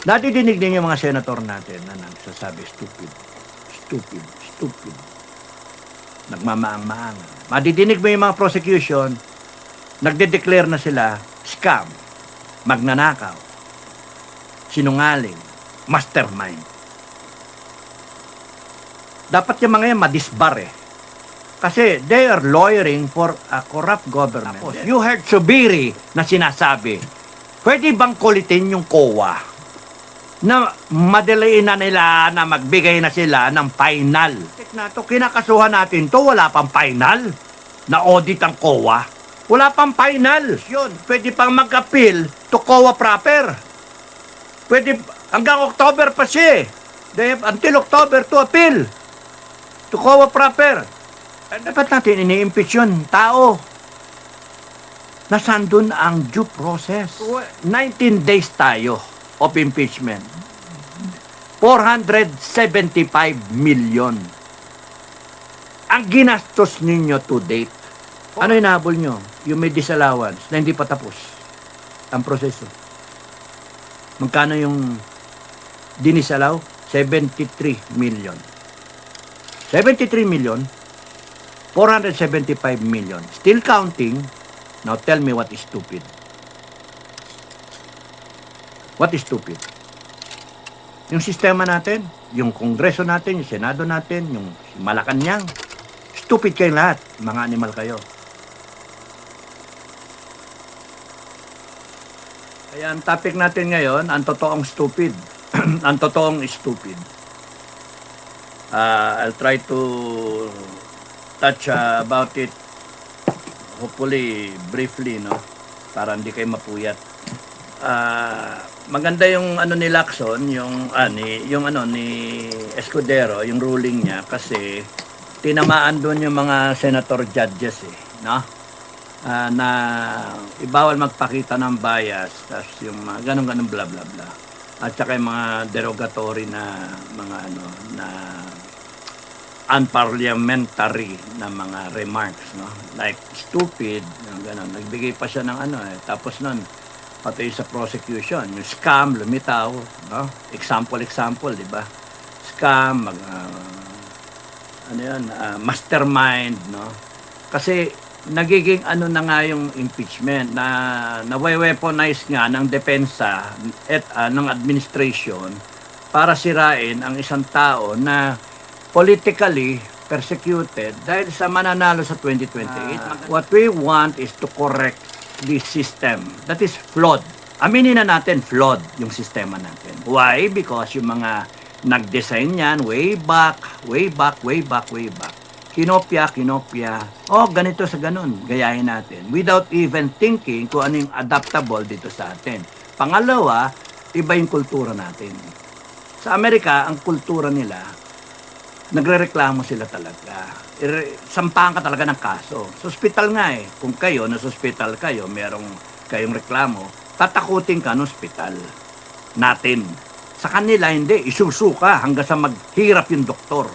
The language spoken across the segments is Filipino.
Nadidinig din yung mga senator natin na nagsasabi, stupid, stupid, stupid. Nagmamaang-maangan. Madidinig mo yung mga prosecution, nagde-declare na sila, scam, magnanakaw, sinungaling, mastermind. Dapat yung mga yan madisbar eh. Kasi they are lawyering for a corrupt government. Tapos, you heard Subiri na sinasabi, pwede bang kulitin yung COA na madaliin na nila na magbigay na sila ng final? Na to, kinakasuhan natin to, wala pang final na audit ang COA. Wala pang final. Yun, pwede pang mag-appeal to COA proper. Pwede, hanggang October pa siya. They have until October to appeal to COA proper. Dapat natin ini-impeach yun, tao. Nasaan dun ang due process? 19 days tayo of impeachment. 475 million. Ang ginastos ninyo to date. Ano inahabol nyo? Yung may disallowance na hindi pa tapos ang proseso. Magkano yung dinisallow? 73 million. 73 million, 475 million. Still counting. Now tell me what is stupid. What is stupid? Yung sistema natin, yung Kongreso natin, yung Senado natin, yung Malacanang. Stupid kayo lahat. Mga animal kayo. Kaya ang topic natin ngayon, ang totoong stupid. Ang totoong stupid. I'll try to touch about it hopefully briefly, no, para hindi kayo mapuyat. Maganda yung ano ni Lacson, yung ni Escudero, yung ruling niya kasi tinamaan doon yung mga senator judges no, na ibawal magpakita ng bias, tapos yung mga ganun bla bla bla, at saka yung mga derogatory na mga na unparliamentary na mga remarks, no? Like stupid, yung gano'n. Nagbigay pa siya ng tapos nun, pati sa prosecution, yung scam, lumitaw, no? Example, di ba? Scam, mastermind, no? Kasi nagiging na nga yung impeachment na nawe-weaponize nga ng depensa at ng administration para sirain ang isang tao na politically persecuted dahil sa mananalo sa 2028. What we want is to correct this system that is flawed. Aminin na natin, flawed yung sistema natin. Why? Because yung mga nag-design yan way back. Kinopya. Oh, ganito sa ganun. Gayahin natin. Without even thinking kung ano yung adaptable dito sa atin. Pangalawa, iba yung kultura natin. Sa Amerika, ang kultura nila, nagrereklamo sila talaga. Sampahan ka talaga ng kaso. Sa ospital nga kung kayo, nasa ospital kayo, merong kayong reklamo, tatakutin ka ng ospital natin. Sa kanila, hindi. Isusuka hanggang sa maghirap yung doktor.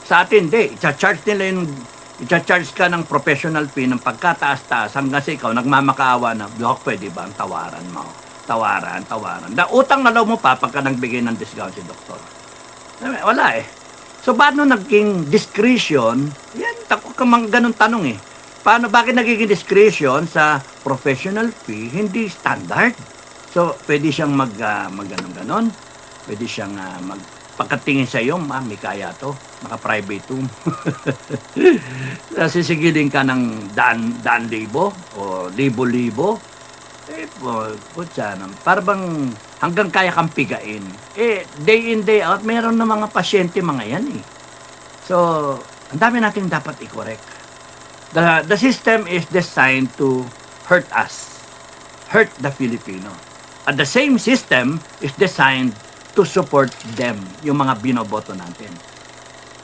Sa atin, hindi. I-charge ka ng professional fee ng pagkataas-taas hanggang sa ikaw, nagmamakaawa na, pwede ba ang tawaran mo? Tawaran. Utang na daw mo pa pagka nagbigay ng discount si doktor. Wala So, paano naging discretion? Yan, ganun tanong bakit nagiging discretion sa professional fee, hindi standard? So, pwede siyang mag-ganon. Pwede siyang magpagkatingin sa iyo, may kaya to, naka-private room. Sisigilin ka ng daan libo o libo-libo. Para bang hanggang kaya kang pigain. Day in, day out, meron na mga pasyente mga yan So, ang dami natin dapat i-correct. The system is designed to hurt us. Hurt the Filipino. At the same system is designed to support them, yung mga binoboto natin.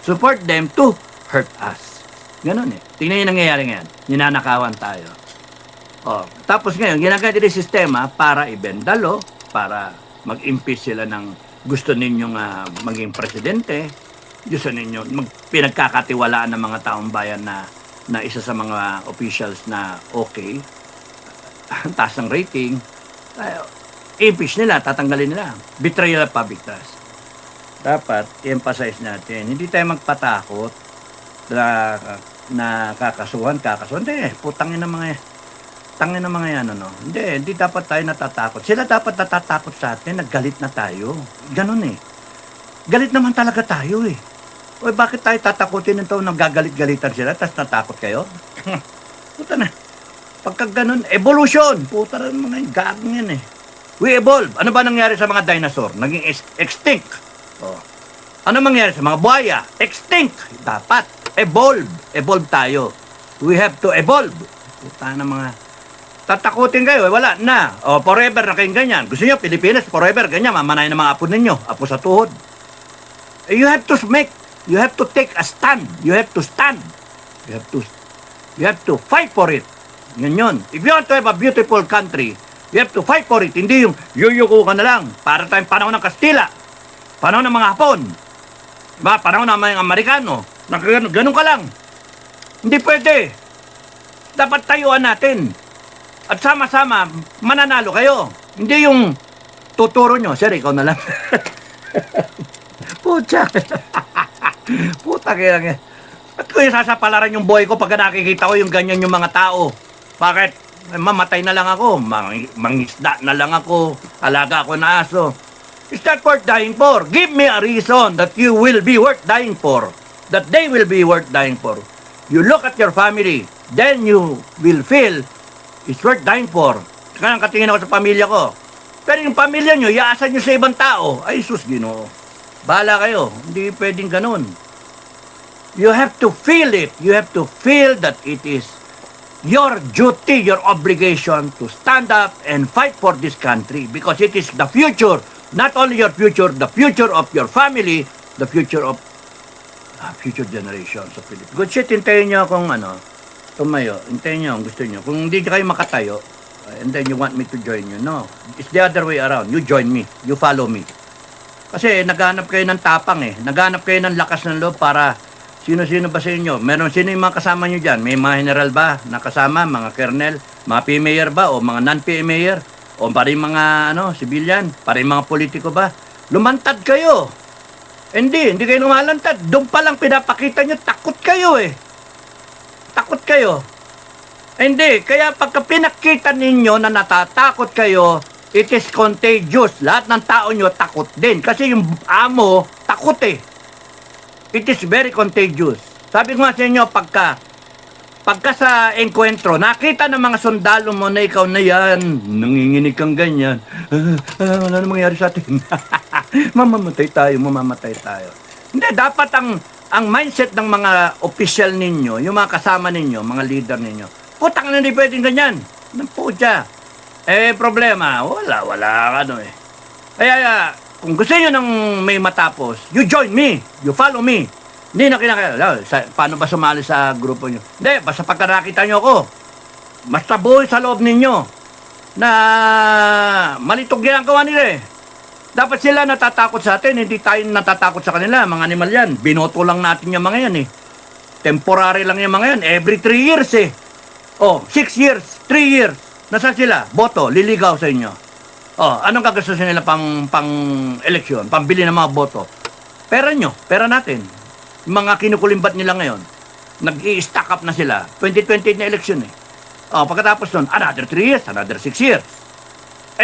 Support them to hurt us. Ganun Tingnan yung nangyayari ngayon. Ninanakawan tayo. Tapos ngayon, ginagawa din yung sistema para ibendalo, para mag-impeach sila ng gusto ninyong maging presidente, gusto ninyo pinagkakatiwalaan ng mga taong bayan na isa sa mga officials na okay, taas ng rating. impeach nila, tatanggalin nila. Betrayal of public trust. Dapat i-emphasize natin, hindi tayo magpatakot na kakasuhan. Hindi, putangin ng mga tangin ng mga yan, ano. Hindi dapat tayo natatakot. Sila dapat natatakot sa atin, naggalit na tayo. Ganun eh. Galit naman talaga tayo eh. O bakit tayo tatakutin nito nang gagalit-galitan sila, tapos natakot kayo? Puta na. Pagka ganun, evolution. Puta na mga gagang yan eh. We evolve. Ano ba nangyari sa mga dinosaur? Naging extinct. Oh. Ano mangyari sa mga buhaya? Extinct. Dapat. Evolve. Evolve tayo. We have to evolve. Puta na mga... Tatakutin kayo, wala na. O, forever na kayong ganyan. Gusto nyo, Pilipinas, forever, ganyan. Mamanay ng mga apo ninyo. Apo sa tuhod. You have to take a stand. You have to stand. You have to fight for it. Yun. If you want to have a beautiful country, you have to fight for it. Hindi yung yuyuko ka na lang. Para tayong panahon ng Kastila. Panahon ng mga Hapon. Diba? Panahon ng mga Amerikano. Ganun ka lang. Hindi pwede. Dapat tayuan natin. At sama-sama, mananalo kayo. Hindi yung tuturo nyo. Sir, ikaw na lang. Pucha. Puta kaya nga. At ko yung sasapalaran yung boy ko pag nakikita ko yung ganyan yung mga tao. Bakit? Mamatay na lang ako. Mangisda na lang ako. Alaga ako na aso. Is that worth dying for? Give me a reason that you will be worth dying for. That they will be worth dying for. You look at your family. Then you will feel it's worth dying for. Kaya katingin ako sa pamilya ko. Pero yung pamilya nyo, iaasan nyo sa ibang tao. Ay, sus, Ginoo. Bahala kayo. Hindi pwedeng ganun. You have to feel it. You have to feel that it is your duty, your obligation to stand up and fight for this country because it is the future. Not only your future, the future of your family, the future of future generations of Philippines. Good shit, hintayin nyo akong tumayo. Hintayin nyo ang gusto nyo. Kung hindi kayo makatayo, and then you want me to join you, no. It's the other way around. You join me. You follow me. Kasi naghanap kayo ng tapang eh. Naghanap kayo ng lakas ng loob para sino-sino ba sa inyo? Meron sino yung mga kasama nyo dyan? May mga general ba na kasama? Mga colonel? Mga PMayor ba? O mga non-PMayor? O pa rin mga civilian? Pa rin mga politiko ba? Lumantad kayo. Hindi kayo lumalantad. Doon pa lang pinapakita nyo, takot kayo eh. Takot kayo. Hindi, kaya pagka pinakita ninyo na natatakot kayo, it is contagious. Lahat ng tao nyo takot din. Kasi yung amo, takot eh. It is very contagious. Sabi ko nga sa inyo, pagka sa enkwentro, nakita ng mga sundalo mo na ikaw na yan, nanginginig kang ganyan, wala na mangyari sa atin. mamamatay tayo. Hindi, dapat ang mindset ng mga official ninyo, yung mga kasama ninyo, mga leader ninyo, putang na hindi pwedeng ganyan. Nang putya. Problema, wala eh. Kaya, kung gusto nyo nang may matapos, you join me, you follow me. Hindi na kinakailangan. Paano ba sumali sa grupo nyo? Hindi, basta pagka nakita nyo ako, basta buhay sa loob ninyo na malitog ginagawa nila eh. Dapat sila natatakot sa atin, hindi tayo natatakot sa kanila. Mga animal yan, binoto lang natin yung mga yan eh. Temporary lang yung mga yan, every 3 years eh. 6 years, 3 years, nasa sila? Boto, liligaw sa inyo. Anong kagastusin nila pang eleksyon, pambili ng mga boto? Pera nyo, pera natin. Yung mga kinukulimbat nila ngayon, nag-i-stack up na sila. 2028 na eleksyon eh. Pagkatapos nun, another 3 years, another 6 years.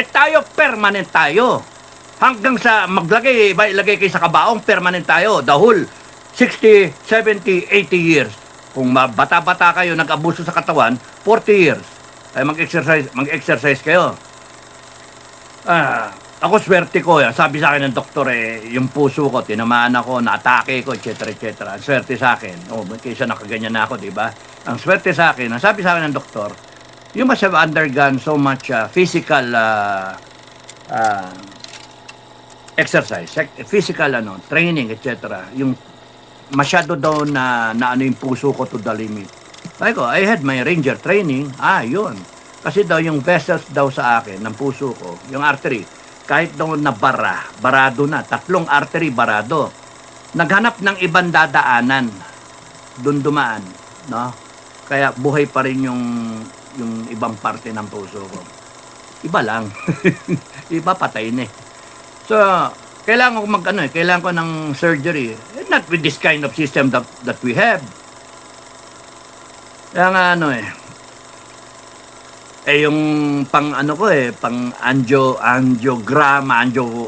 Tayo, permanent tayo. Hanggang sa ilagay kayo sa kabaong, permanent tayo. The whole 60, 70, 80 years. Kung bata-bata kayo, nag-abuso sa katawan, 40 years. Ay mag-exercise kayo. Ako swerte ko, sabi sa akin ng doktor yung puso ko, tinamaan ako, na-atake ko, etc. Ang swerte sa akin. Kaysa nakaganyan na ako, di ba? Ang swerte sa akin, ang sabi sa akin ng doktor, you must have undergone so much physical exercise, physical training, etc. Yung masyado daw na yung puso ko to the limit. I had my ranger training. Yun. Kasi daw yung vessels daw sa akin, ng puso ko, yung artery, kahit daw na barado na, 3 artery barado. Naghanap ng ibang dadaanan, doon dumaan, no? Kaya buhay pa rin yung ibang parte ng puso ko. iba lang. Iba patay na eh. So, kailangan ko kailangan ko ng surgery. Not with this kind of system that we have. Kaya nga yung pang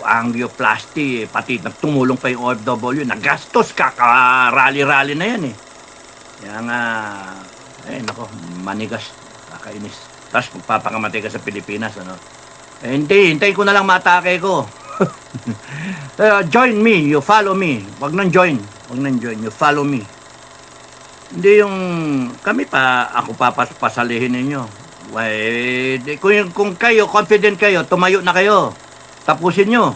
angioplasty, pati tumulong pa yung OFW, nagastos, kaka-rally-rally na yan eh. Kaya nga, nako, manigas, kakainis. Tapos magpapakamatay ka sa Pilipinas, hintay ko na lang matake ko. Join me, you follow me. Wag nang join, you follow me. Hindi yung, ako papasalihin ninyo. Kung kayo, confident kayo, tumayo na kayo. Tapusin nyo.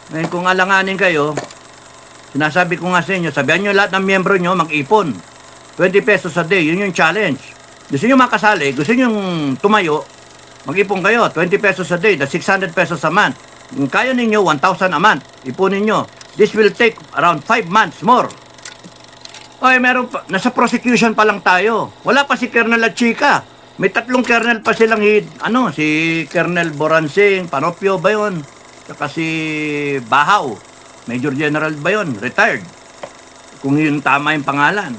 Ngayon, kung alanganin kayo, sinasabi ko nga sa inyo, sabihan nyo lahat ng miyembro nyo, mag-ipon. 20 pesos a day, yun yung challenge. Gusto nyo makasali, gusto nyo tumayo, mag-ipon kayo, 20 pesos a day, that's 600 pesos a month. Kung kaya ninyo, 1,000 a month, ipunin nyo. This will take around 5 months more. Meron pa, nasa prosecution pa lang tayo. Wala pa si Colonel Lachica. May 3 colonel pa silang si Colonel Boransing, Panopio ba yun? Saka si Bahaw, Major General ba yun? Retired. Kung yun tama yung pangalan.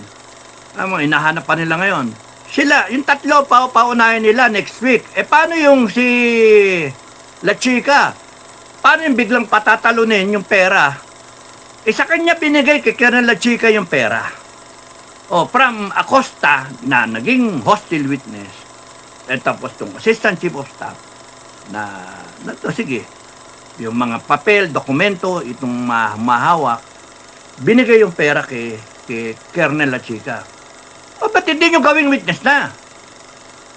Hinahanap pa nila ngayon. Sila, yung 3 paunahin nila next week. Paano yung si Lachica? Paano yung biglang patatalunin yung pera? Sa kanya binigay kay Colonel Lachica yung pera. From Acosta na naging hostile witness, tapos itong Assistant Chief of Staff sige, yung mga papel, dokumento, itong mahawak, binigay yung pera kay Colonel Lachica. Ba't hindi nyo gawing witness na?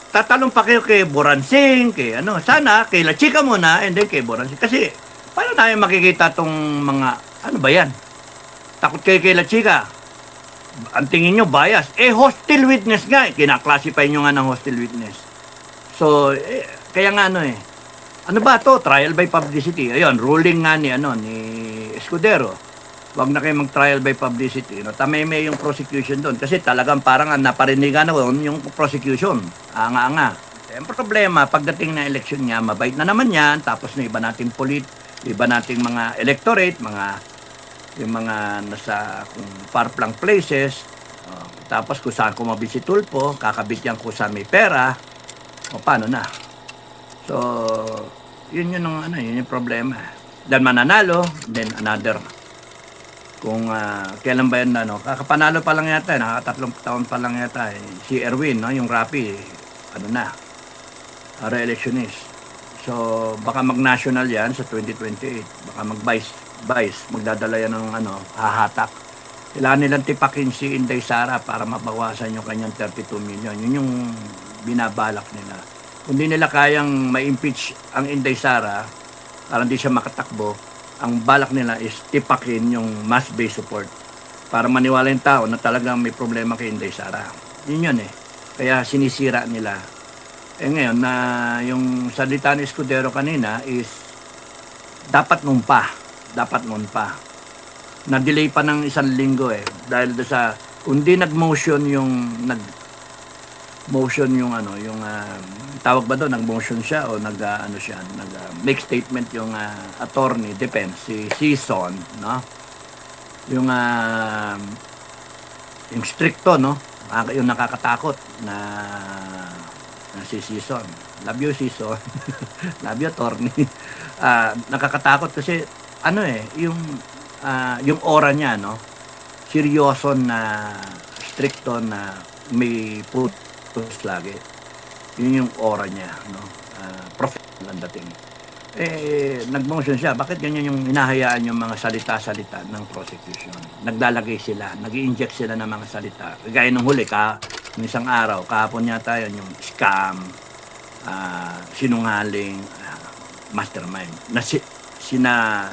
Tatalong pa kayo kay Boransing, sana kay Lachica muna, and then kay Boransing. Kasi, paano tayo makikita tong mga, ba yan? Takot kayo kay Lachica. Ang tingin nyo, bias. Hostile witness nga. Kinaklasify nyo nga ng hostile witness. So, kaya nga ano ba to? Trial by publicity. Ayun, ruling nga ni Escudero. Huwag na kayo mag-trial by publicity. Tameme yung prosecution doon. Kasi talagang parang naparinigan na yung prosecution. Anga-anga. Ang problema, pagdating na election niya, mabait na naman yan. Tapos na iba nating iba nating mga electorate, yung mga nasa far-flung places, tapos kung saan kumabit si Tulfo, kakabit yan kung saan may pera, paano na? So, yun yung problema. Then mananalo, then another. Kung kailan ba yan kakapanalo pa lang yata, nakaka3 taon pa lang yata, si Erwin, yung Rapi, re-electionist. So, baka mag-national yan sa 2028, baka mag-vice, magdadala yan ng hahatak. Kailangan nilang tipakin si Inday Sara para mabawasan yung kanyang 32 million. Yun yung binabalak nila. Kung di nila kayang ma-impeach ang Inday Sara, para hindi siya makatakbo, ang balak nila is tipakin yung mass-based support para maniwala yung tao na talagang may problema kay Inday Sara. Yun Kaya sinisira nila. Ngayon, na yung salita ni Escudero kanina is dapat noon pa. Na-delay pa ng 1 linggo dahil sa kundi nag-motion yung tawag ba doon, nag-motion siya o make statement yung attorney defense si Sison, yung stricto, yung nakakatakot na si Sison. Love you, Sison. Love you, attorney. Nakakatakot kasi yung aura niya, seryoso na stricto na may putos lagi. Yun yung aura niya, professional ang dating. Nag-motion siya. Bakit ganyan yung hinahayaan yung mga salita-salita ng prosecution? Naglalagay sila, nag-i-inject sila ng mga salita. Gaya nung huli, ng isang araw, kahapon yata yun, yung scam, sinungaling, mastermind.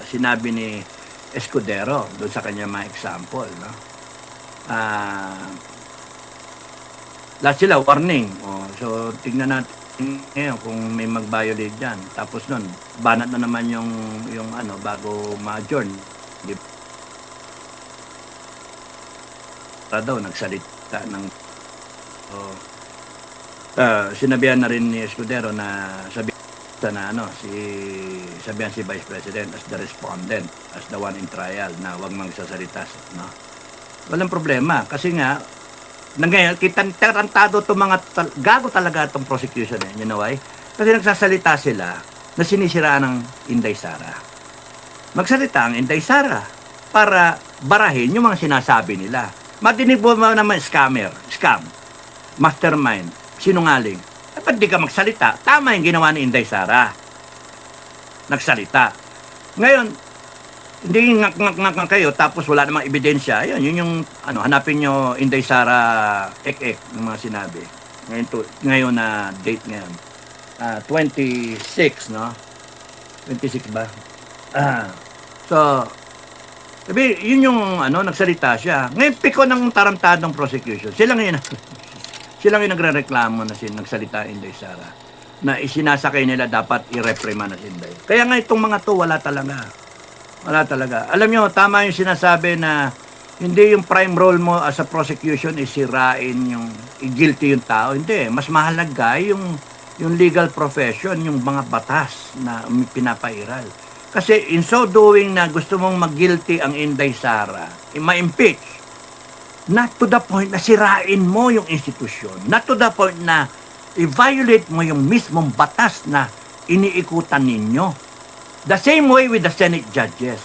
Sinabi ni Escudero doon sa kanya mga example, lahat sila warning. So tingnan natin ngayon kung may mag-violate diyan. Tapos nun, banat na naman yung bago ma-adjourn. Daw nagsalita ng sinabihan na rin ni Escudero na sabi basta na sabihan si Vice President as the respondent, as the one in trial na wag magsasalita, no? Walang problema kasi nga ngayon kitang tarantado to gago talaga itong prosecution you know why? Kasi nagsasalita sila na sinisiraan ng Inday Sara. Magsalita ang Inday Sara para barahin yung mga sinasabi nila. Madinig mo naman scam, mastermind, sinungaling. Ba't di ka magsalita? Tama yung ginawa ni Inday Sara. Nagsalita. Ngayon, hindi ngak kayo tapos wala namang ebidensya. Yun yung hanapin nyo Inday Sara ek ng mga sinabi. Ngayon na date ngayon. 26, no? 26 ba? So, sabi, yun yung nagsalita siya. Ngayon, piko ng tarantadong prosecution. Sila ngayon nagrereklamo na nagsalita Inday Sara na isinasakay nila dapat i-reprimand na si Inday. Kaya nga itong mga to, wala talaga. Wala talaga. Alam nyo, tama yung sinasabi na hindi yung prime role mo as a prosecution is sirain i-guilty yung tao. Hindi. Mas mahalaga yung legal profession, yung mga batas na pinapairal. Kasi in so doing na gusto mong mag-guilty ang Inday Sara, ma-impeach, not to the point na sirain mo yung institusyon, not to the point na i-violate mo yung mismong batas na iniikutan ninyo. The same way with the Senate judges.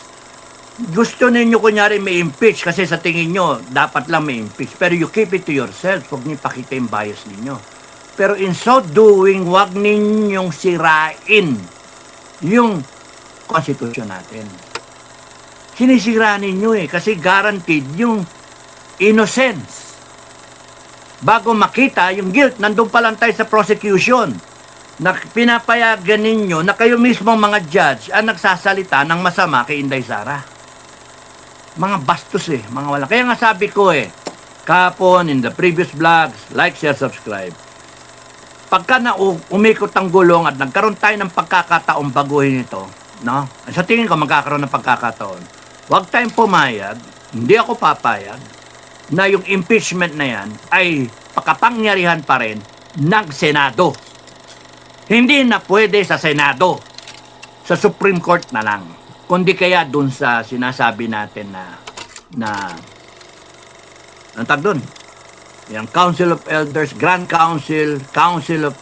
Gusto ninyo kunyari may impeach kasi sa tingin nyo dapat lang may impeach, pero you keep it to yourself, huwag niyo pakita yung bias ninyo. Pero in so doing, huwag ninyong sirain yung konstitusyon natin. Sinisira ninyo kasi guaranteed yung innocence. Bago makita yung guilt, nandun pa lang tayo sa prosecution na pinapayagan ninyo na kayo mismo mga judge ang nagsasalita ng masama kay Inday Sara. Mga bastos mga wala. Kaya nga sabi ko kahapon in the previous vlogs, like, share, subscribe. Pagka na umikot ang gulong at nagkaroon tayo ng pagkakataong baguhin ito, no? Sa tingin ko magkakaroon ng pagkakataon. Huwag tayong pumayag, hindi ako papayag, na yung impeachment na yan ay pakapangyarihan pa rin ng Senado. Hindi na pwede sa Senado, sa Supreme Court na lang. Kundi kaya dun sa sinasabi natin na ang tag dun? Yung Council of Elders, Grand Council, Council of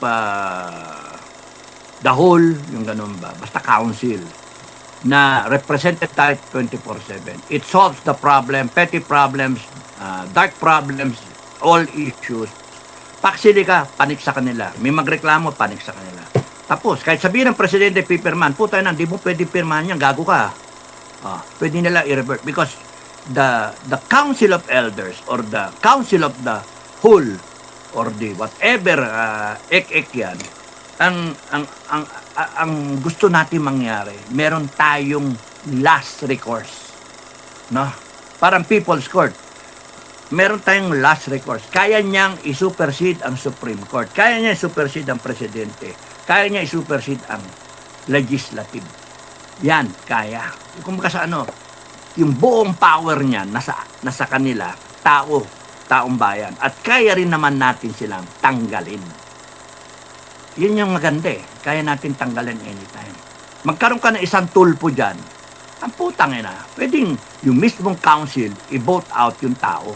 the Whole, yung ganun ba? Basta Council na represented tayo 24/7. It solves the problem, petty problems, dark problems, all issues. Paksili ka, panik sa kanila. May magreklamo, panik sa kanila. Tapos, kahit sabihin ng Presidente Piperman, puta na, di mo pwede pirmahan yan, gago ka. Pwede nila i-revert because the Council of Elders or the Council of the Whole or the whatever ek yan, ang gusto natin mangyari, meron tayong last recourse. No? Parang People's Court. Meron tayong last recourse. Kaya niyang isupersede ang Supreme Court. Kaya niya isupersede ang Presidente. Kaya niya isupersede ang Legislative. Yan, kaya. Kung sa yung buong power niya nasa kanila, taong bayan. At kaya rin naman natin silang tanggalin. Yun yung maganda Kaya natin tanggalin anytime. Magkaroon ka ng isang tulpo dyan, ang putang pwedeng yung mismong council, i-vote out yung tao.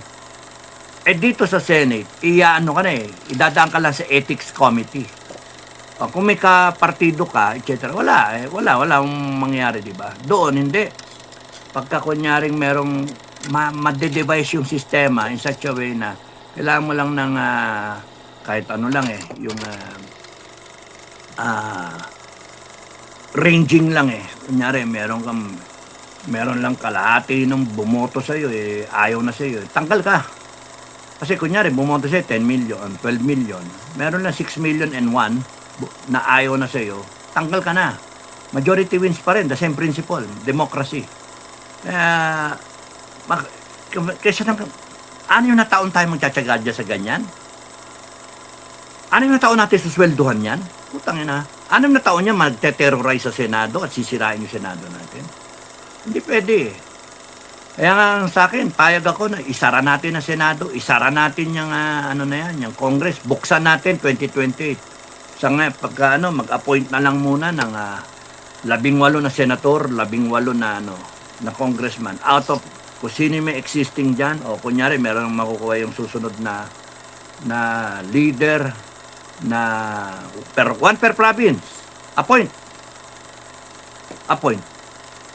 Dito sa Senate, idadaan ka lang sa Ethics Committee. Kung may kapartido ka, etc. Wala akong mangyari, di ba? Doon, hindi. Pagka kunyaring merong ma-devise yung sistema in such a way na kailangan mo lang ng kahit yung ranging lang Kunyari, meron lang kalahati nung bumoto sa'yo ayaw na sa'yo. Tanggal ka. Kasi kunyari, bumoto sa'yo 10 million, 12 million. Meron lang 6 million and 1 na ayaw na sa'yo. Tanggal ka na. Majority wins pa rin. The same principle. Democracy. Kaysa ano yung nataon tayo magtsatsaga dyan sa ganyan? Ano yung nataon natin suswelduhan yan? Putang ina. Ano yung nataon niya magte-terrorize sa Senado at sisirain yung Senado natin? Hindi pwede Kaya nga sa akin, payag ako na isara natin ang Senado, isara natin yung yung Congress, buksan natin 2028. Sa nga, pagka mag-appoint na lang muna ng 18 na senator, 18 na na congressman out of kung sino may existing dyan, o kunyari meron makukuha yung susunod na leader na one per province, appoint.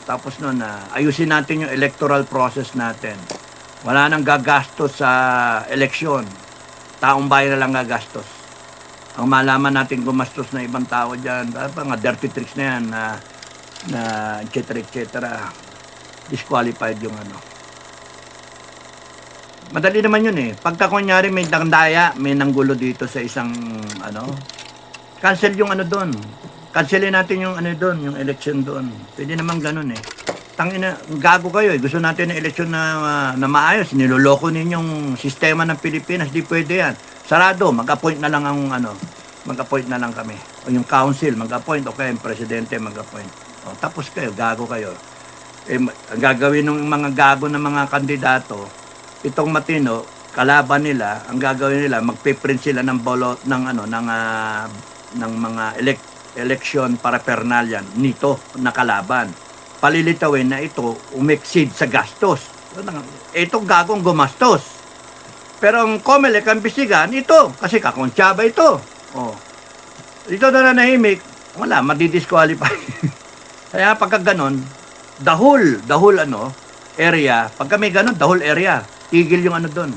Tapos nun, ayusin natin yung electoral process natin. Wala nang gagastos sa eleksyon. Taong bayan na lang gagastos. Ang malaman natin gumastos na ibang tao dyan, mga dirty tricks na yan, na et cetera, disqualified yung Madali naman yun eh. Pagka kunyari may daya, may nanggulo dito sa isang cancel yung doon. Cancelin natin yung doon, yung election doon. Pwede naman ganun eh. Tangina, gago kayo eh. Gusto natin ng election na maayos. Niloloko ninyong sistema ng Pilipinas. Di pwede yan. Sarado, mag-appoint na lang mag-appoint na lang kami. O yung council, mag-appoint. O kaya yung presidente, mag-appoint. O, tapos kayo, gago kayo. Ang gagawin ng mga gago na mga kandidato, itong matino, kalaban nila, ang gagawin nila, magpiprint sila ng bolot ng mga election paraphernalia nito na kalaban. Palilitawin na ito umexceed sa gastos. Itong gagong gumastos. Pero ang COMELEC ang bisigan, ito. Kasi kakonsyaba ito. Oh. Ito na nanahimik, wala, madidisqualify. Kaya pagka ganon, the whole area, pagka may ganon, the whole area, tigil yung doon.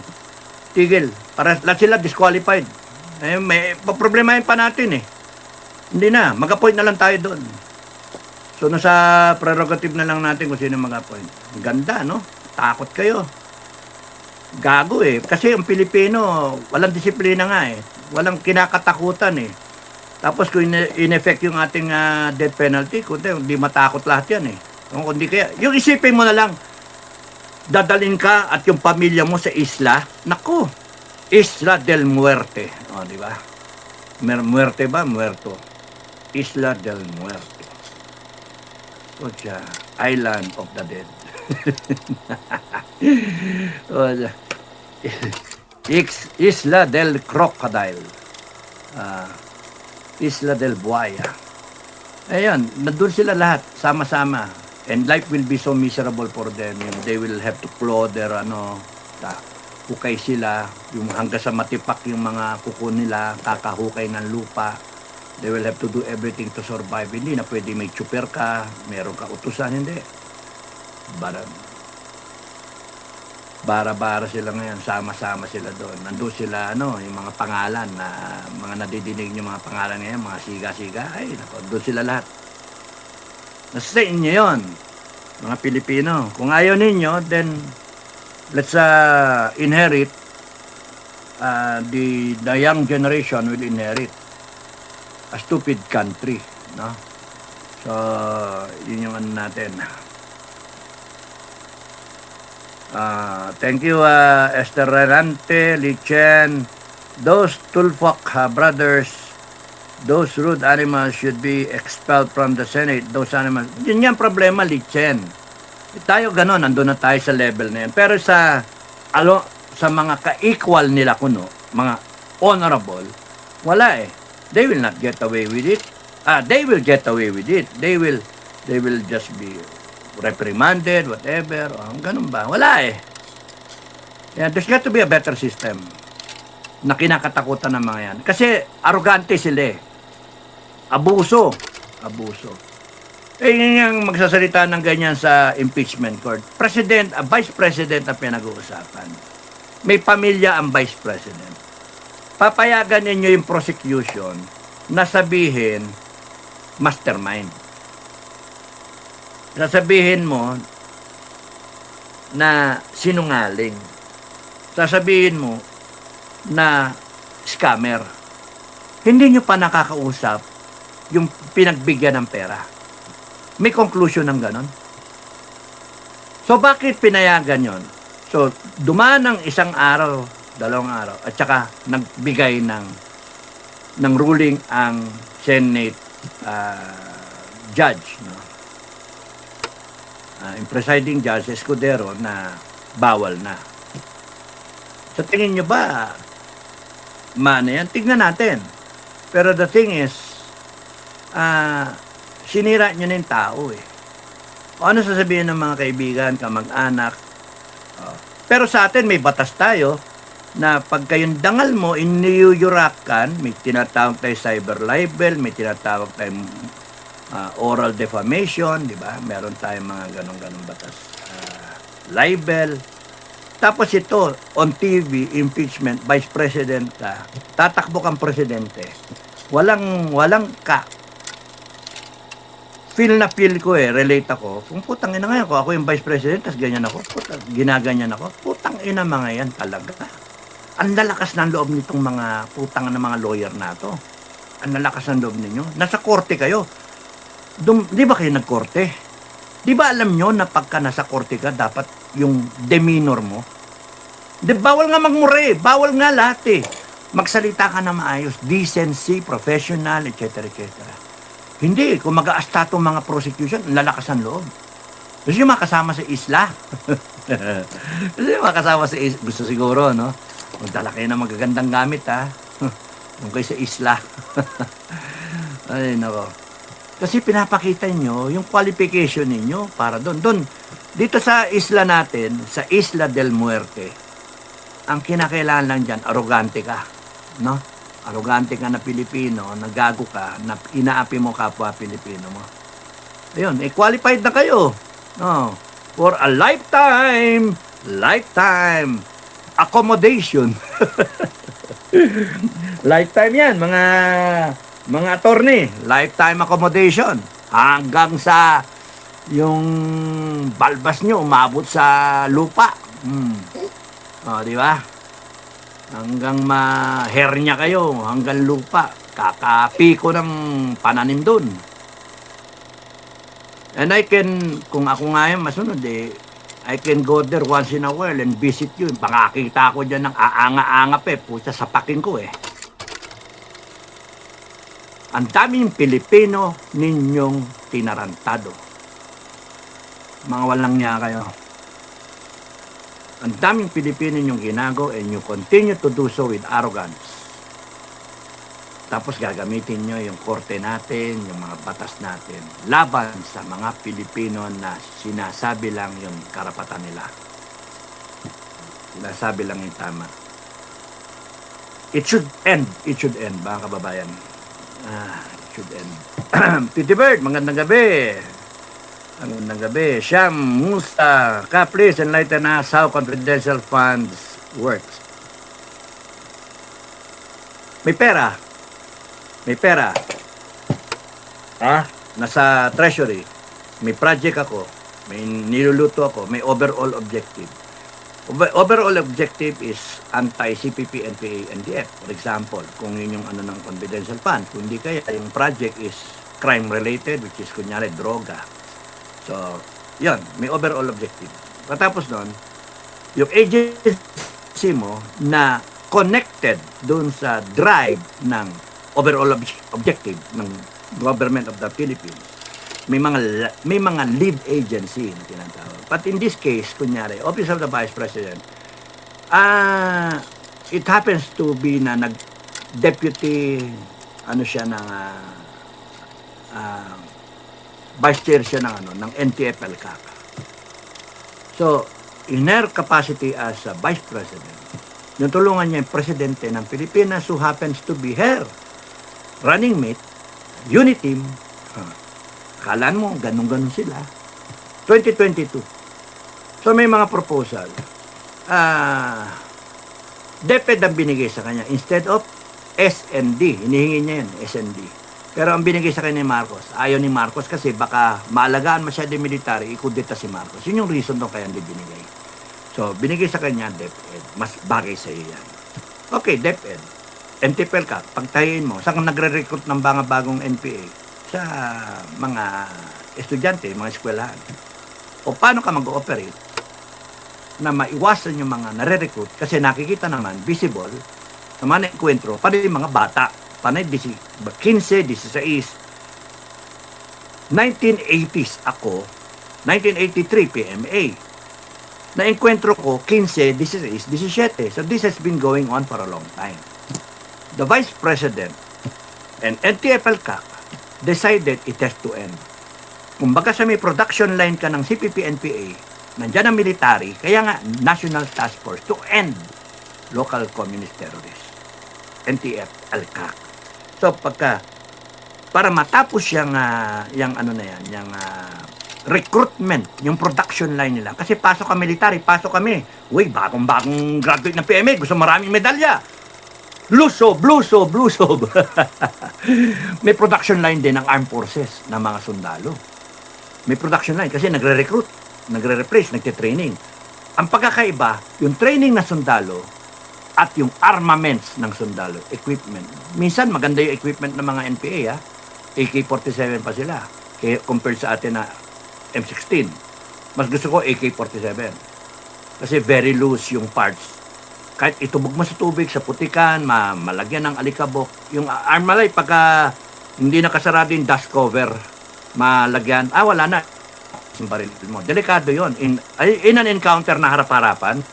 Tigil. Para lahat sila disqualified. May problemahin pa natin eh. Hindi na. Mag-appoint na lang tayo doon. So, nasa prerogative na lang natin kung sino mag-appoint. Ganda, no? Takot kayo. Gago eh. Kasi ang Pilipino, walang disiplina nga eh. Walang kinakatakutan eh. Tapos kung in-effect yung ating death penalty, hindi matakot lahat yan eh. Kundi kaya, yung isipin mo na lang, dadalhin ka at yung pamilya mo sa isla, nako, Isla del Muerte. O, di ba? Muerte ba? Muerto. Isla del Muerte. O siya, Island of the Dead. O siya, Isla del Crocodile. Isla del Buaya. Ayan, nandun sila lahat, sama-sama. And life will be so miserable for them. They will have to claw their hukay sila, yung hanggang sa matipak yung mga kuko nila, kakahukay ng lupa. They will have to do everything to survive. Hindi na pwede may chuper ka, meron ka utusan, hindi. Bara sila ngayon, sama-sama sila doon. Nandun sila, yung mga pangalan, na mga nadidinig yung mga pangalan ngayon, mga siga-siga, ay, doon sila lahat. Nasa inyo yun, mga Pilipino. Kung ayaw ninyo, then let's inherit, the young generation will inherit a stupid country, no? So, yun yung natin. Thank you, Esther Renante, Lichen. Those Tulfok brothers, those rude animals should be expelled from the Senate. Those animals. Yun yung problema, Lichen. Tayo ganon, nandun na tayo sa level na yan. Pero sa mga ka-equal nila mga honorable, wala eh. They will not get away with it. They will get away with it. They will just be reprimanded, whatever. Ganun ba? Wala eh. Yeah, there's got to be a better system na kinakatakutan ng mga yan. Kasi arrogante sila eh. Abuso. Yun yung magsasalita ng ganyan sa impeachment court. President, vice president ang pinag-uusapan. May pamilya ang vice president. Papayagan ninyo yung prosecution na sabihin mastermind. Sasabihin mo na sinungaling. Sasabihin mo na scammer. Hindi nyo pa nakakausap yung pinagbigyan ng pera. May conclusion ng ganon. So, bakit pinayagan yon? So, dumaan ng 1 araw, 2 araw, at saka nagbigay ng ruling ang Senate judge, no? Yung presiding judge, Escudero, na bawal na. So, tingin nyo ba, yan? Tignan natin. Pero the thing is, sinira nyo na yung tao eh. O ano sasabihin ng mga kaibigan, kamag-anak? Pero sa atin, may batas tayo na pag kayong dangal mo, iniyuyurakan, may tinatawag tayo cyber libel, may tinatawag tayong oral defamation, di ba? Meron tayong mga ganong batas. Libel. Tapos ito, on TV, impeachment, vice president ka, tatakbo kang presidente. Walang feel na feel ko relate ako. Kung putang ina ngayon, ako yung vice president, tas ganyan ako, ginaganyan ako, putang ina mga yan talaga. Ang lalakas ng loob nitong mga putang na mga lawyer na to. Ang lalakas ng loob ninyo. Nasa korte kayo. Di ba kayo nagkorte? Di ba alam nyo na pagka nasa korte ka, dapat yung demeanor mo? Bawal nga magmura bawal nga lahat magsalita ka na maayos, decency, professional, etc. Hindi, kung mag-aasta itong mga prosecution, lalakas ang loob. Gusto nyo makasama sa isla? Gusto nyo makasama sa isla? Gusto siguro, no? Magdala kayo ng magagandang gamit, ha? Kung kayo sa isla. Ay, nako. Kasi pinapakita nyo yung qualification ninyo para doon. Dito sa isla natin, sa Isla del Muerte, ang kinakailangan lang dyan, arogante ka. No? Arogante ka na Pilipino, nagago ka, na inaapi mo kapwa Pilipino mo. Ayun, qualified na kayo. No? For a lifetime accommodation. Lifetime yan, mga attorney. Lifetime accommodation. Hanggang sa yung balbas nyo umabot sa lupa. Di ba? Hanggang ma-hernia kayo, hanggang lupa. Kakapiko ng pananim dun. And kung ako nga yung masunod I can go there once in a while and visit you. Pangakita ko dyan ng aanga-anga puta sa paking ko Ang daming Pilipino ninyong tinarantado. Mga walang niya kayo. Ang daming Pilipino ninyong ginago and you continue to do so with arrogance. Tapos gagamitin nyo yung korte natin, yung mga batas natin, laban sa mga Pilipino na sinasabi lang yung karapatan nila. Sinasabi lang yung tama. It should end, mga kababayan. It should end. Titi Bird, magandang gabi. Magandang gabi. Syam, Musta, ka please enlighten us how confidential funds works. May pera. Nasa treasury, may project ako, may niluluto ako, may overall objective. Overall objective is anti-CPP, NPA, NDF. For example, kung yun yung ng confidential fund, kung hindi kaya, yung project is crime-related, which is kunyari, droga. So, yun, may overall objective. Patapos nun, yung agency mo na connected dun sa drive ng overall objective ng government of the Philippines, may mga lead agency na tinatawag. But in this case, kunyari, Office of the Vice President, it happens to be na nag-deputy, siya ng vice chair siya ng NTF-ELCAC. So, in her capacity as a vice president, yung tulungan niya yung presidente ng Pilipinas who happens to be her running mate, unit team. Kalaan mo, ganun-ganun sila. 2022. So may mga proposal. DepEd ang binigay sa kanya instead of SND. Hinihingi niya yun, SND. Pero ang binigay sa kanya ni Marcos, ayaw ni Marcos kasi baka maalagaan masyado yung military, ikudeta si Marcos. Yun yung reason doon kaya hindi binigay. So, binigay sa kanya DepEd. Mas bagay sa iyo yan. Okay, DepEd. NTF-ELCAC, pagtayin mo, saan nagre-recruit ng mga bagong NPA? Sa mga estudyante, mga eskwelahan. O paano ka mag-ooperate na maiwasan yung mga nare-recruit kasi nakikita naman, visible, na mga na-enkwentro, pa yung mga bata, panay 15, 16, 1980s ako, 1983 PMA. Na-enkwentro ko 15, 16, 17. So this has been going on for a long time. The Vice President And NTF-ELCAC decided it has to end. Kumbaga sa may production line ka ng CPP-NPA, nandiyan ang military, kaya nga National Task Force to end local communist terrorists. NTF-ELCAC. So para matapos yung recruitment, yung production line nila. Kasi pasok ka military, pasok kami. Uy, bagong graduate ng PMA, gusto maraming medalya. Lusob. May production line din ng armed forces ng mga sundalo. May production line kasi nagre-recruit, nagre-replace, nagte-training. Ang pagkakaiba, yung training na sundalo at yung armaments ng sundalo, equipment. Minsan maganda yung equipment ng mga NPA, AK-47 pa sila compared sa atin na M16. Mas gusto ko AK-47 kasi very loose yung parts. Kahit itubog mo sa tubig, sa putikan, malagyan ng alikabok. Yung Armalite, pagka hindi nakasarado yung dust cover, malagyan, wala na. Yung baril mo. Delikado yon. In an encounter na harap-harapan,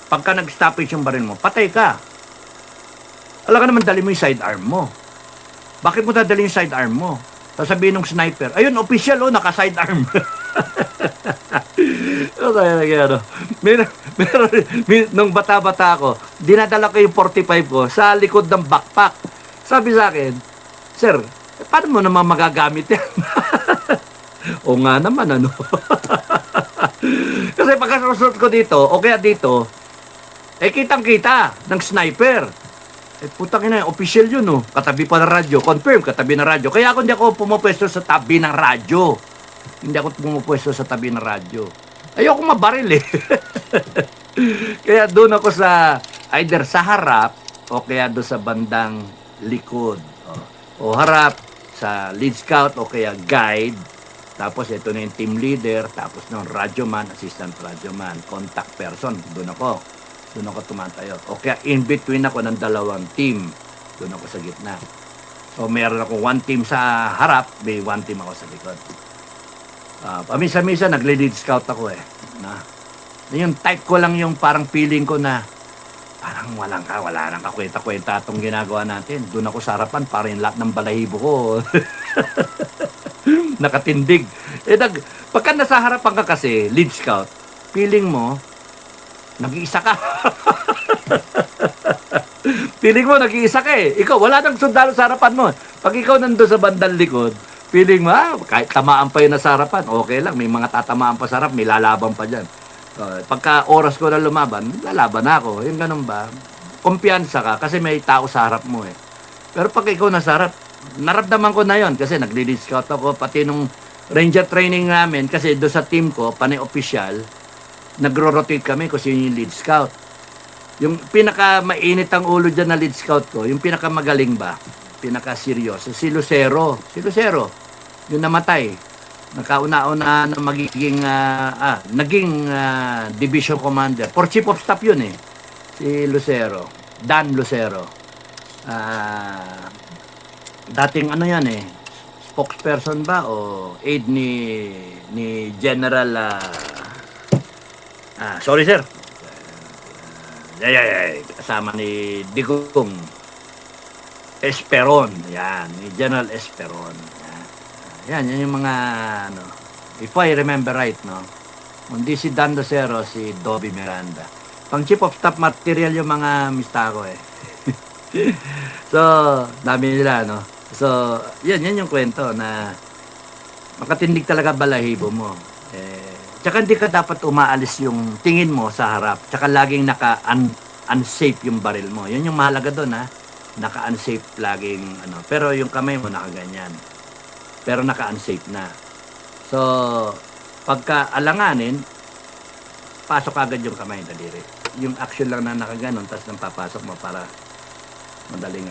pagka nag-stoppage yung baril mo, patay ka. Alam ka naman, dali mo yung sidearm mo. Bakit mo dadali yung sidearm mo? Sasabihin ng sniper, ayun, official, naka-sidearm. Nung bata-bata ako, dinadala ko yung 45 ko sa likod ng backpack. Sabi sa akin, sir, paano mo naman magagamit yan? O nga naman, Kasi pagkasusot ko dito, o kaya dito, kitang-kita ng sniper. Putang ina, official yun, Katabi pa ng radyo. Confirm, katabi ng radyo. Kaya hindi ako pumapwesto sa tabi ng radyo. Hindi ako pumapwesto sa tabi ng radyo. Ayoko mabaril, Kaya doon ako sa, either sa harap, o kaya doon sa bandang likod. O harap, sa lead scout, o kaya guide. Tapos ito na yung team leader. Tapos ng radyoman, assistant radyoman, contact person. Doon ako tumatayo. O kaya in between ako ng dalawang team. Doon ako sa gitna. So meron ako one team sa harap, may one team ako sa likod. Pamisa-misa nagle-lead scout ako yung type ko lang yung parang feeling ko na parang wala nang kakwenta-kwenta itong ginagawa natin. Doon ako sa harapan, parang lahat ng balahibo ko nakatindig. Pagka nasa harapan ka kasi, lead scout, feeling mo nag-iisa ka. Feeling mo, nag-iisa ka Ikaw, wala nang sundalo sa harapan mo. Pag ikaw nandun sa bandang likod, feeling mo, kahit tamaan pa yun sa harapan, okay lang. May mga tatamaan pa sa harap, may lalaban pa dyan. Pagka oras ko na lumaban, lalaban ako. Yung ganun ba? Kumpiyansa ka kasi may tao sa harap mo Pero pag ikaw nasa harap, naramdaman ko na yon kasi nagli-lead scout ako. Pati nung ranger training namin, kasi doon sa team ko, panay-official, nagro-rotate kami kasi yun yung lead scout. Yung pinaka-mainit ang ulo dyan na lead scout ko, yung pinaka-magaling ba, pinaka-seryoso, si Lucero. Yung namatay. Nakauna-una na naging division commander. For chief of staff yun si Lucero. Dan Lucero. Dating spokesperson ba o aide ni General sorry sir. Kasama ni Digong Esperon. Yan, ni General Esperon. Yan yung mga if I remember right, hindi si Dan Lucero, si Dobby Miranda. Pang chief of staff material yung mga mista ko So, dami nila, So, yan yung kwento na makatindig talaga balahibo mo. Tsaka hindi ka dapat umaalis yung tingin mo sa harap. Tsaka laging unsafe yung baril mo. Yun yung mahalaga doon, Naka-unsafe laging, Pero yung kamay mo nakaganyan. Pero naka-unsafe na. So, pagka alanganin, pasok agad yung kamay, daliri. Yung action lang na nakaganon, tapos nang papasok mo para madaling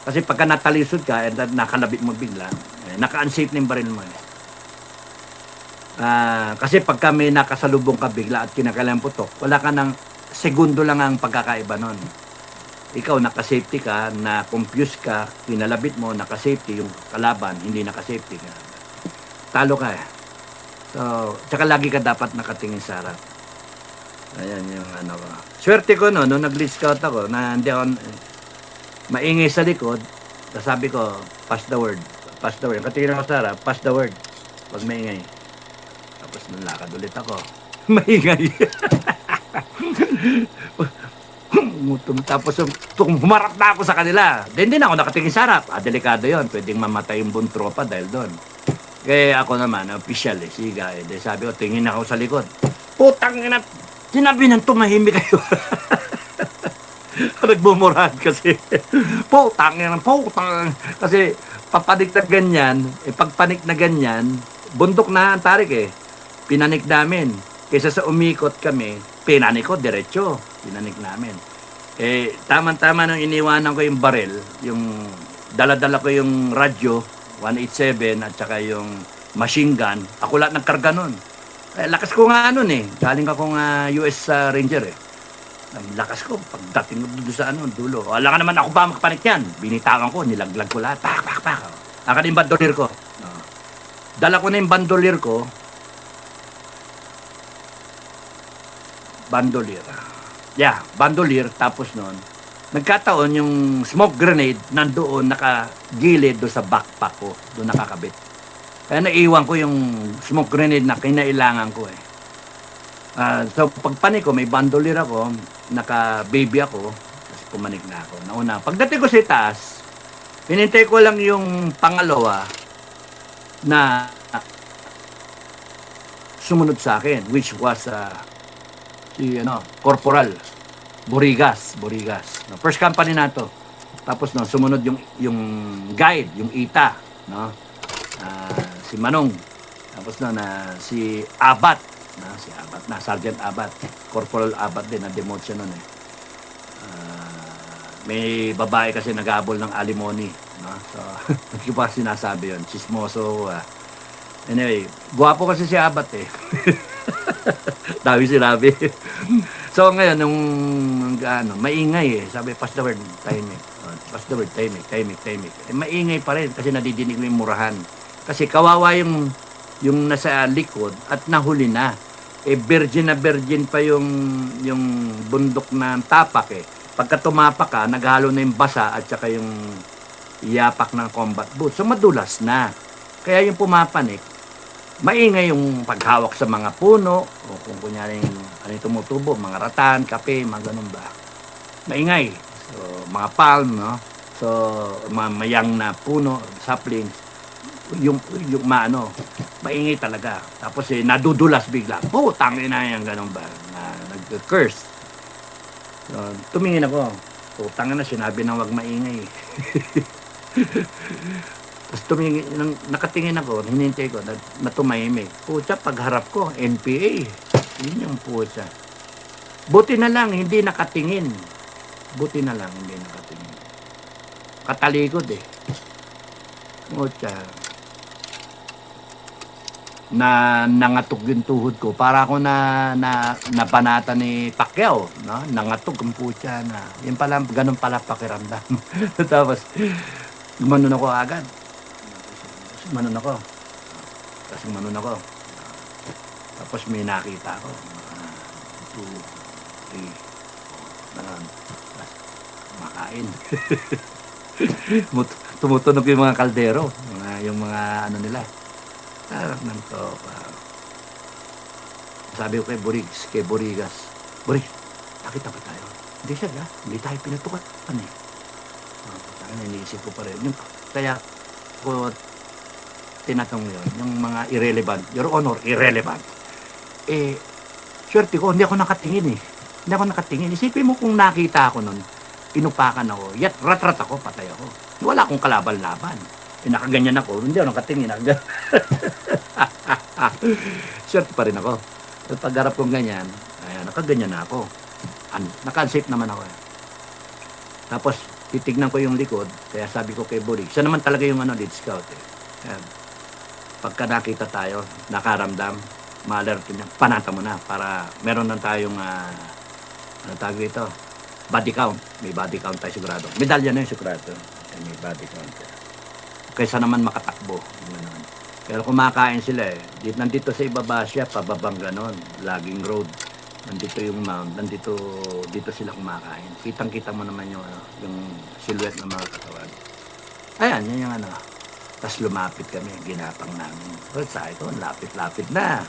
Kasi pagka natalisod ka, nakalabit mo bigla, naka-unsafe na yung baril mo. Kasi pagka may nakasalubong ka bigla at kinakailangan putok, wala ka ng segundo lang ang pagkakaiba nun. Ikaw naka-safety ka, na-confuse ka, pinalabit mo, naka-safety, yung kalaban, hindi naka-safety ka. Talo ka So, tsaka lagi ka dapat nakatingin sa harap. Ayan yung Swerte ko nung nag-lead scout ako, na hindi ako maingay sa likod, Tapos sabi ko, pass the word. Pass the word. Katingin ako sa harap, pass the word. Huwag maingay. Tapos nalakad ulit ako. Maingay. Tapos humarap na ako sa kanila. Then din ako nakatingin sa harap. Delikado yon. Pwedeng mamatay yung buong tropa dahil doon. Kaya ako naman, official siga. De, sabi ko, tingin ako sa likod. Putang ina, sinabi nang tumahimik kayo. Nagbumurahan kasi. Putang ina, putang. Kasi papanik na ganyan, pagpanik na ganyan, bundok na ang tarik Pinanik namin. Kaysa sa umikot kami, pinanik ko, diretso. Pinanik namin. Tama-tama nung iniwanan ko yung baril, yung dala-dala ko yung radyo, 187 at saka yung machine gun. Ako lahat nagkarga nun. Lakas ko nga nun Galing akong US Ranger Ang lakas ko pagdating ko doon sa dulo. Wala ka naman ako ba makapanik yan. Binitawan ko, nilaglag ko lahat. Pak, pak, pak. Akan yung bandolier ko. Dala ko na yung bandolier ko. Bandolier. Yeah, bandolier. Tapos noon, nagkataon yung smoke grenade nandoon nakagilid doon sa backpack ko. Doon nakakabit. Kaya naiwan ko yung smoke grenade na kinailangan ko So pagpanik ko, may bandolier ako, naka-baby ako, tapos pumanik na ako. Nauna, pagdating ko sa itaas, hinintay ko lang yung pangalawa na sumunod sa akin, which was si Corporal Borigas. First company na to. Tapos sumunod yung guide, yung ita, si Manong. Tapos si Abat, Sergeant Abat, Corporal Abat din, na-demote siya nun may babae kasi nag-aabol ng alimony, so hindi ko pa sinasabi yun, chismoso. Anyway, guwapo kasi si Abat dami sinabi. So ngayon, nung maingay sabi, pass the word, timing. Pass the word, timing. Maingay pa rin kasi nadidinig mo yung murahan. Kasi kawawa yung nasa likod at nahuli na. Virgin na virgin pa yung bundok na tapak Pagka tumapak ka, naghalo na yung basa at saka yung yapak ng combat boot. So madulas na. Kaya yung pumapanik, maingay yung paghawak sa mga puno o kung kunyari yung tumutubo, mga ratan, kape, mga ganun ba. Maingay. So mga palm, So mga mayang na puno, saplings, yung maingay talaga. Tapos nadudulas bigla. Tangin na yan, ganun ba. Nag-curse. So, tumingin ako. Tangin na, sinabi na wag maingay. Tapos nakatingin ako, hinintay ko, na tumahimik. Pucha, pagharap ko, NPA. Yun yung pucha. Buti na lang, hindi nakatingin. Katalikod Pucha. Nangatog yung tuhod ko. Para ako nabanata ni Pacquiao. Nangatog ang pucha na. Yan pala, ganun pala pakiramdam. Tapos, gumanon ako agad. Manon ako. Tapos may nakita ako. 2, 3. Makain. Tumutunog yung mga kaldero. Yung mga nila. Harap ng to. Sabi ko kay Borigas, Boris, nakita ba tayo? Hindi siya, hindi tayo pinatukan. Iniisip ko pa rin. Kaya ko tinatong yun, yung mga irrelevant, Your Honor, irrelevant. Swerte ko, hindi ako nakatingin. Isipin mo kung nakita ako nun, inupakan ako, yat rat ako, patay ako. Wala akong kalaban-laban. Nakaganyan ako, hindi ako nakatingin. Swerte pa rin ako. At pagharap kong ganyan, nakaganyan na ako. Naka-unsafe naman ako. Tapos, titignan ko yung likod, kaya sabi ko kay Borig, siya naman talaga yung lead scout Pagka nakita tayo, nakaramdam, ma-alert niya, panata mo na para meron na tayong tawag ito, body count. May body count tayo sigurado. Medalya na yung sigurado. May body count. Kaysa naman makatakbo. Pero kumakain sila Nandito sa ibaba siya, pababang ganon. Laging road. Nandito yung mount. Dito sila kumakain. Kitang-kita mo naman yung silhouette ng mga katawan. Ayan, yun yung ano. Tapos lumapit kami, ginapang namin. Well, sabi ko, lapit-lapit na.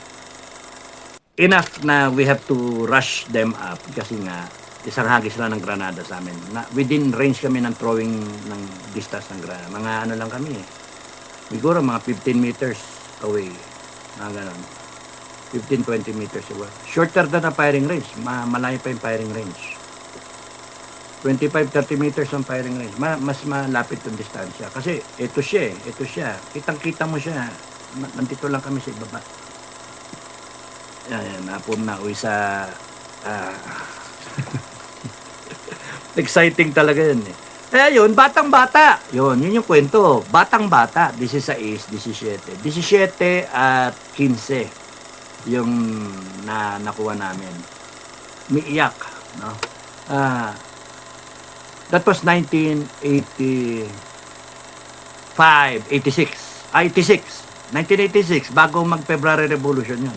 Enough na we have to rush them up kasi nga isang hagis lang ng granada sa amin. Within range kami ng throwing ng distance ng granada. Mga ano lang kami eh. Siguro mga 15 meters away. Mga ganon. 15-20 meters away. Shorter than ang firing range. Malayo pa yung firing range. 25-30 meters ang firing range. Mas malapit yung distansya. Kasi ito siya eh. Ito siya. Kitang-kita mo siya. Nandito lang kami sa ibaba. Yan, nauwi sa exciting talaga yun eh. Eh yun, batang-bata. Yun yung kwento. Batang-bata. 16, 17. 17 at 15 yung nakuha namin. Umiiyak. No? That was 1985, 86. 86. 1986, bago mag-February Revolution yun.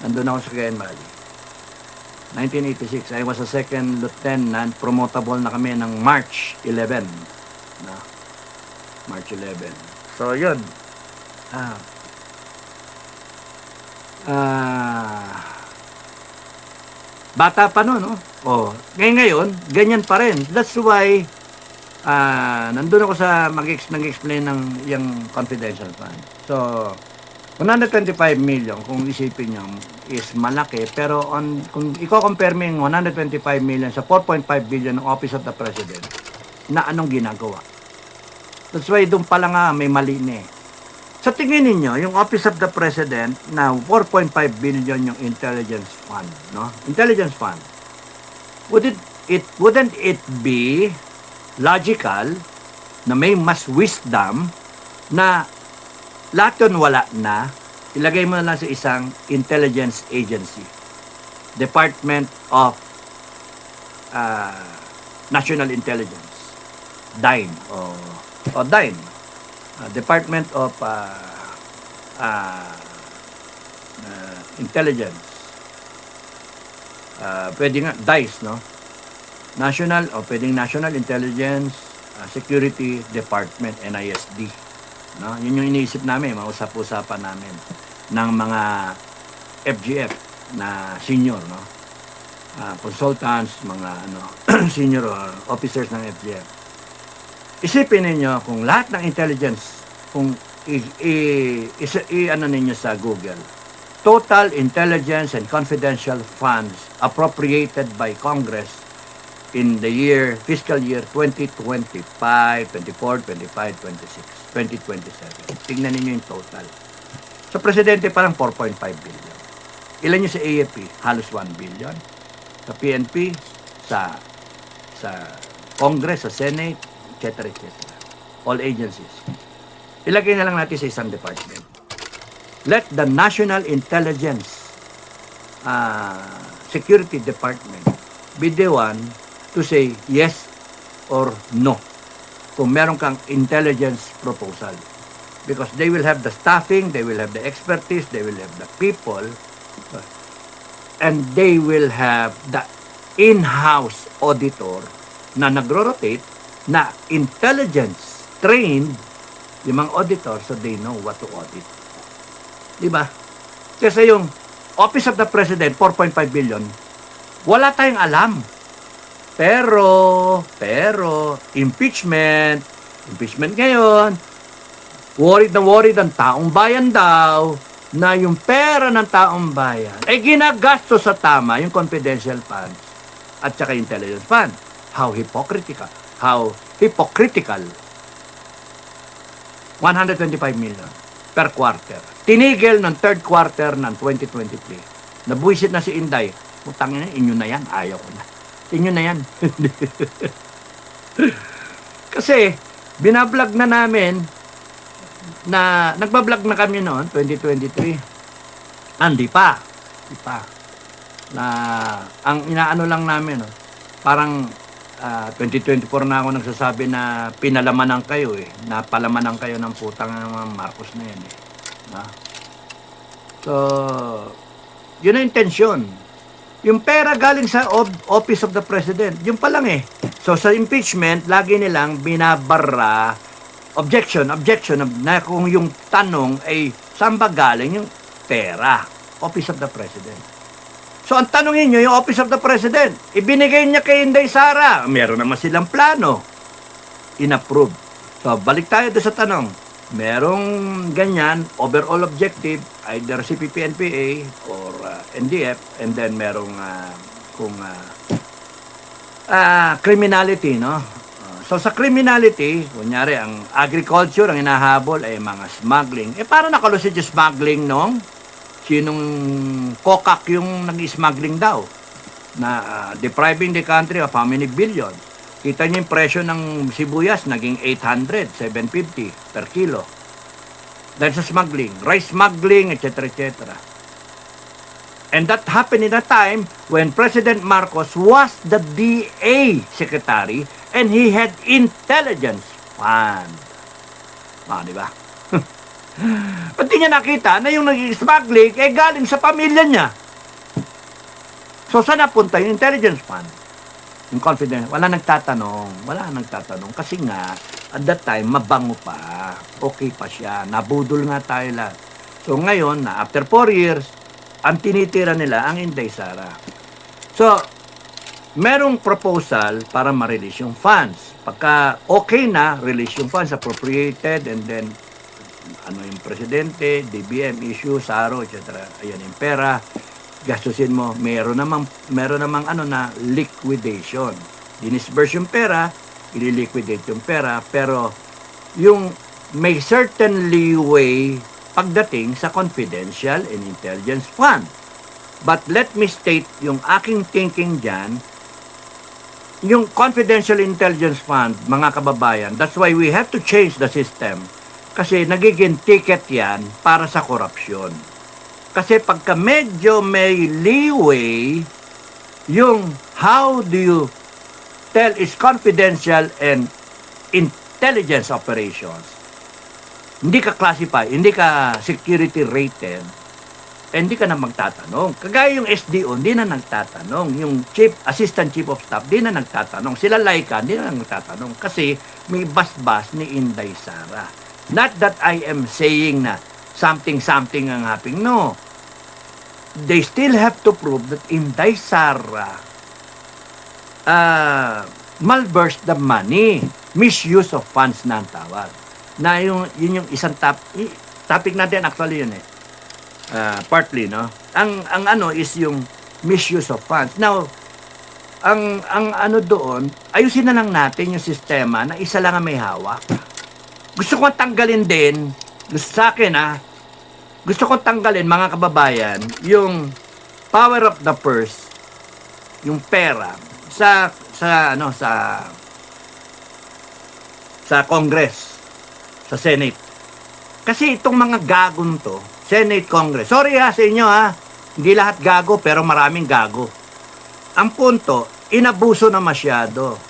Nandun ako sa Cagayan Valley. 1986, I was a second lieutenant, promotable na kami ng March 11. No? March 11. So, yun. Bata pa no, no? Ngayon, ganyan pa rin. That's why, nandun ako sa mag-explain ng yung confidential fund. So, 125 million, kung isipin nyo, is malaki. Pero kung i-compare mo yung 125 million sa 4.5 billion ng Office of the President, na anong ginagawa? That's why doon pala nga may mali na eh. Sa tingin ninyo, yung Office of the President na 4.5 billion yung intelligence fund, no? Intelligence fund. Wouldn't it be logical na may mas wisdom na lahat yun wala na, ilagay mo na lang sa isang intelligence agency. Department of National Intelligence. DINE. DINE. Department of Intelligence. Pwede nga, DICE, no? Pwedeng National Intelligence Security Department, NISD. No? Yun yung iniisip namin, mausap-usapan namin ng mga FGF na senior, no? Consultants, mga senior officers ng FGF. Isipin ninyo kung lahat ng intelligence, kung ano ninyo sa Google, total intelligence and confidential funds appropriated by Congress in the fiscal year 2025, 24, 25, 26, 2027. Tingnan niyo yung total. Sa presidente parang 4.5 billion. Ilan yung sa AFP? Halos 1 billion. Sa PNP, sa Congress, sa Senate, etc. etc. All agencies. Ilagay na lang natin sa isang department. Let the National Intelligence Security Department be the one to say yes or no kung meron kang intelligence proposal. Because they will have the staffing, they will have the expertise, they will have the people, and they will have the in-house auditor na nagro-rotate na intelligence trained yung mga auditor so they know what to audit. Diba? Kasi yung Office of the President, 4.5 billion, wala tayong alam. Pero, impeachment ngayon, worried ang taong bayan daw na yung pera ng taong bayan ay ginagasto sa tama yung confidential funds at saka intelligence fund. How hypocritical. 125 million per quarter. Tinigil ng third quarter ng 2023. Nabuisit na si Inday. Utangin na, inyo na yan. Ayaw ko na. Inyo na yan. Kasi, binablog na namin na, nagbablog na kami noon, 2023. Hindi pa. Na, ang inaano lang namin, no, parang 2024 na ako nagsasabi na pinalamanan kayo eh. Napalamanan kayo ng putang ng mga Marcos na yan eh. So, yun ang intensyon. Yung pera galing sa Office of the President, yun pa lang eh. So, sa impeachment, lagi nilang binabara objection na kung yung tanong ay saan ba galing yung pera? Office of the President. So ang tanongin nyo, yung Office of the President, ibinigay niya kay Inday Sara. Meron naman silang plano. Inapprove. So balik tayo doon sa tanong. Merong ganyan, overall objective, either CPP-NPA or NDF, and then merong criminality, no? So sa criminality, kunyari, ang agriculture, ang hinahabol ay mga smuggling. Para nakalusid yung smuggling nung sinong kokak yung nag-smuggling daw na depriving the country of how many billions. Kita niyo yung presyo ng sibuyas, naging 800, 750 per kilo. Dahil sa smuggling, rice smuggling, etc., etc. And that happened in a time when President Marcos was the DA secretary and he had intelligence fund. Di ba? Ba't di niya nakita na yung nag-smuggling galing sa pamilya niya? So, saan napunta yung intelligence fund? Yung confidence, wala nagtatanong. Kasi nga, at that time, mabango pa. Okay pa siya. Nabudol nga tayo lahat. So, ngayon, na after 4 years, ang tinitira nila ang Inday Sara. So, merong proposal para ma-release yung funds. Pagka okay na, release yung funds, appropriated, and then, yung presidente, DBM issue, SARO, etc. Ayan yung pera. Gastusin mo, meron namang na liquidation. Dinisburse yung pera, i-liquidate yung pera, pero yung may certain leeway pagdating sa confidential and intelligence fund. But let me state yung aking thinking dyan, yung confidential intelligence fund, mga kababayan, that's why we have to change the system. Kasi nagiging ticket yan para sa korupsyon. Kasi pagka medyo may leeway, yung how do you tell is confidential and intelligence operations. Hindi ka classify, hindi ka security rated, hindi ka na magtatanong. Kagaya yung SDO, hindi na nagtatanong. Yung assistant chief of staff, hindi na nagtatanong. Sila Laika, hindi na nagtatanong. Kasi may basbas ni Inday Sara. Not that I am saying na something ang happening. No. They still have to prove that Inday Sara malversed the money. Misuse of funds na ang tawag. Na yun yung isang topic natin, actually yun partly, no? Ang is yung misuse of funds. Now, ang doon, ayusin na lang natin yung sistema na isa lang ang may hawak. Gusto kong tanggalin din, sa akin gusto kong tanggalin, mga kababayan, yung power of the purse, yung pera sa Congress, sa Senate. Kasi itong mga gagong to, Senate, Congress, sorry sa inyo hindi lahat gago pero maraming gago. Ang punto, inabuso na masyado.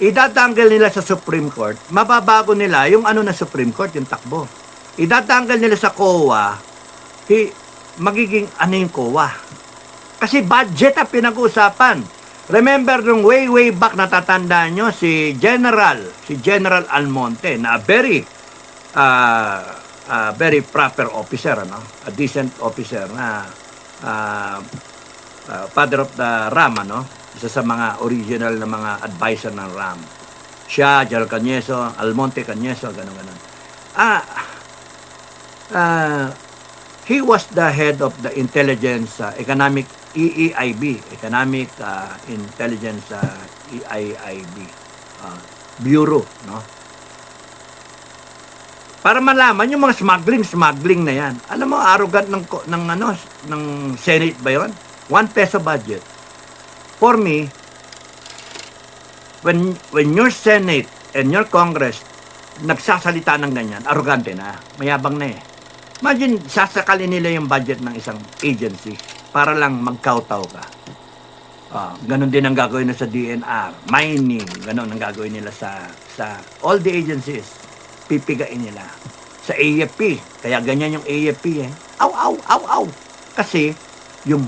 Idatanggal nila sa Supreme Court, mababago nila yung na Supreme Court, yung takbo. Idatanggal nila sa COA, magiging yung COA. Kasi budget ang pinag-uusapan. Remember nung way back, natatandaan nyo, si General Almonte, na very proper officer, a decent officer, na father of the RAM, isa sa mga original na mga advisor ng RAM. Siya, General Cañeso, Almonte Cañeso, gano'n. He was the head of the intelligence, economic EIB, Economic Intelligence EIB Bureau, no? Para malaman yung mga smuggling na yan. Alam mo, arrogant ng Senate ba yun? 1 peso budget. For me, when your Senate and your Congress nagsasalita ng ganyan, arrogante na, mayabang na Imagine, sasakalin nila yung budget ng isang agency para lang magkautaw ka. Ganon din ang gagawin nila sa DNR, mining, ganon ang gagawin nila sa all the agencies. Pipigain nila. Sa AFP, kaya ganyan yung AFP Aw! Kasi, yung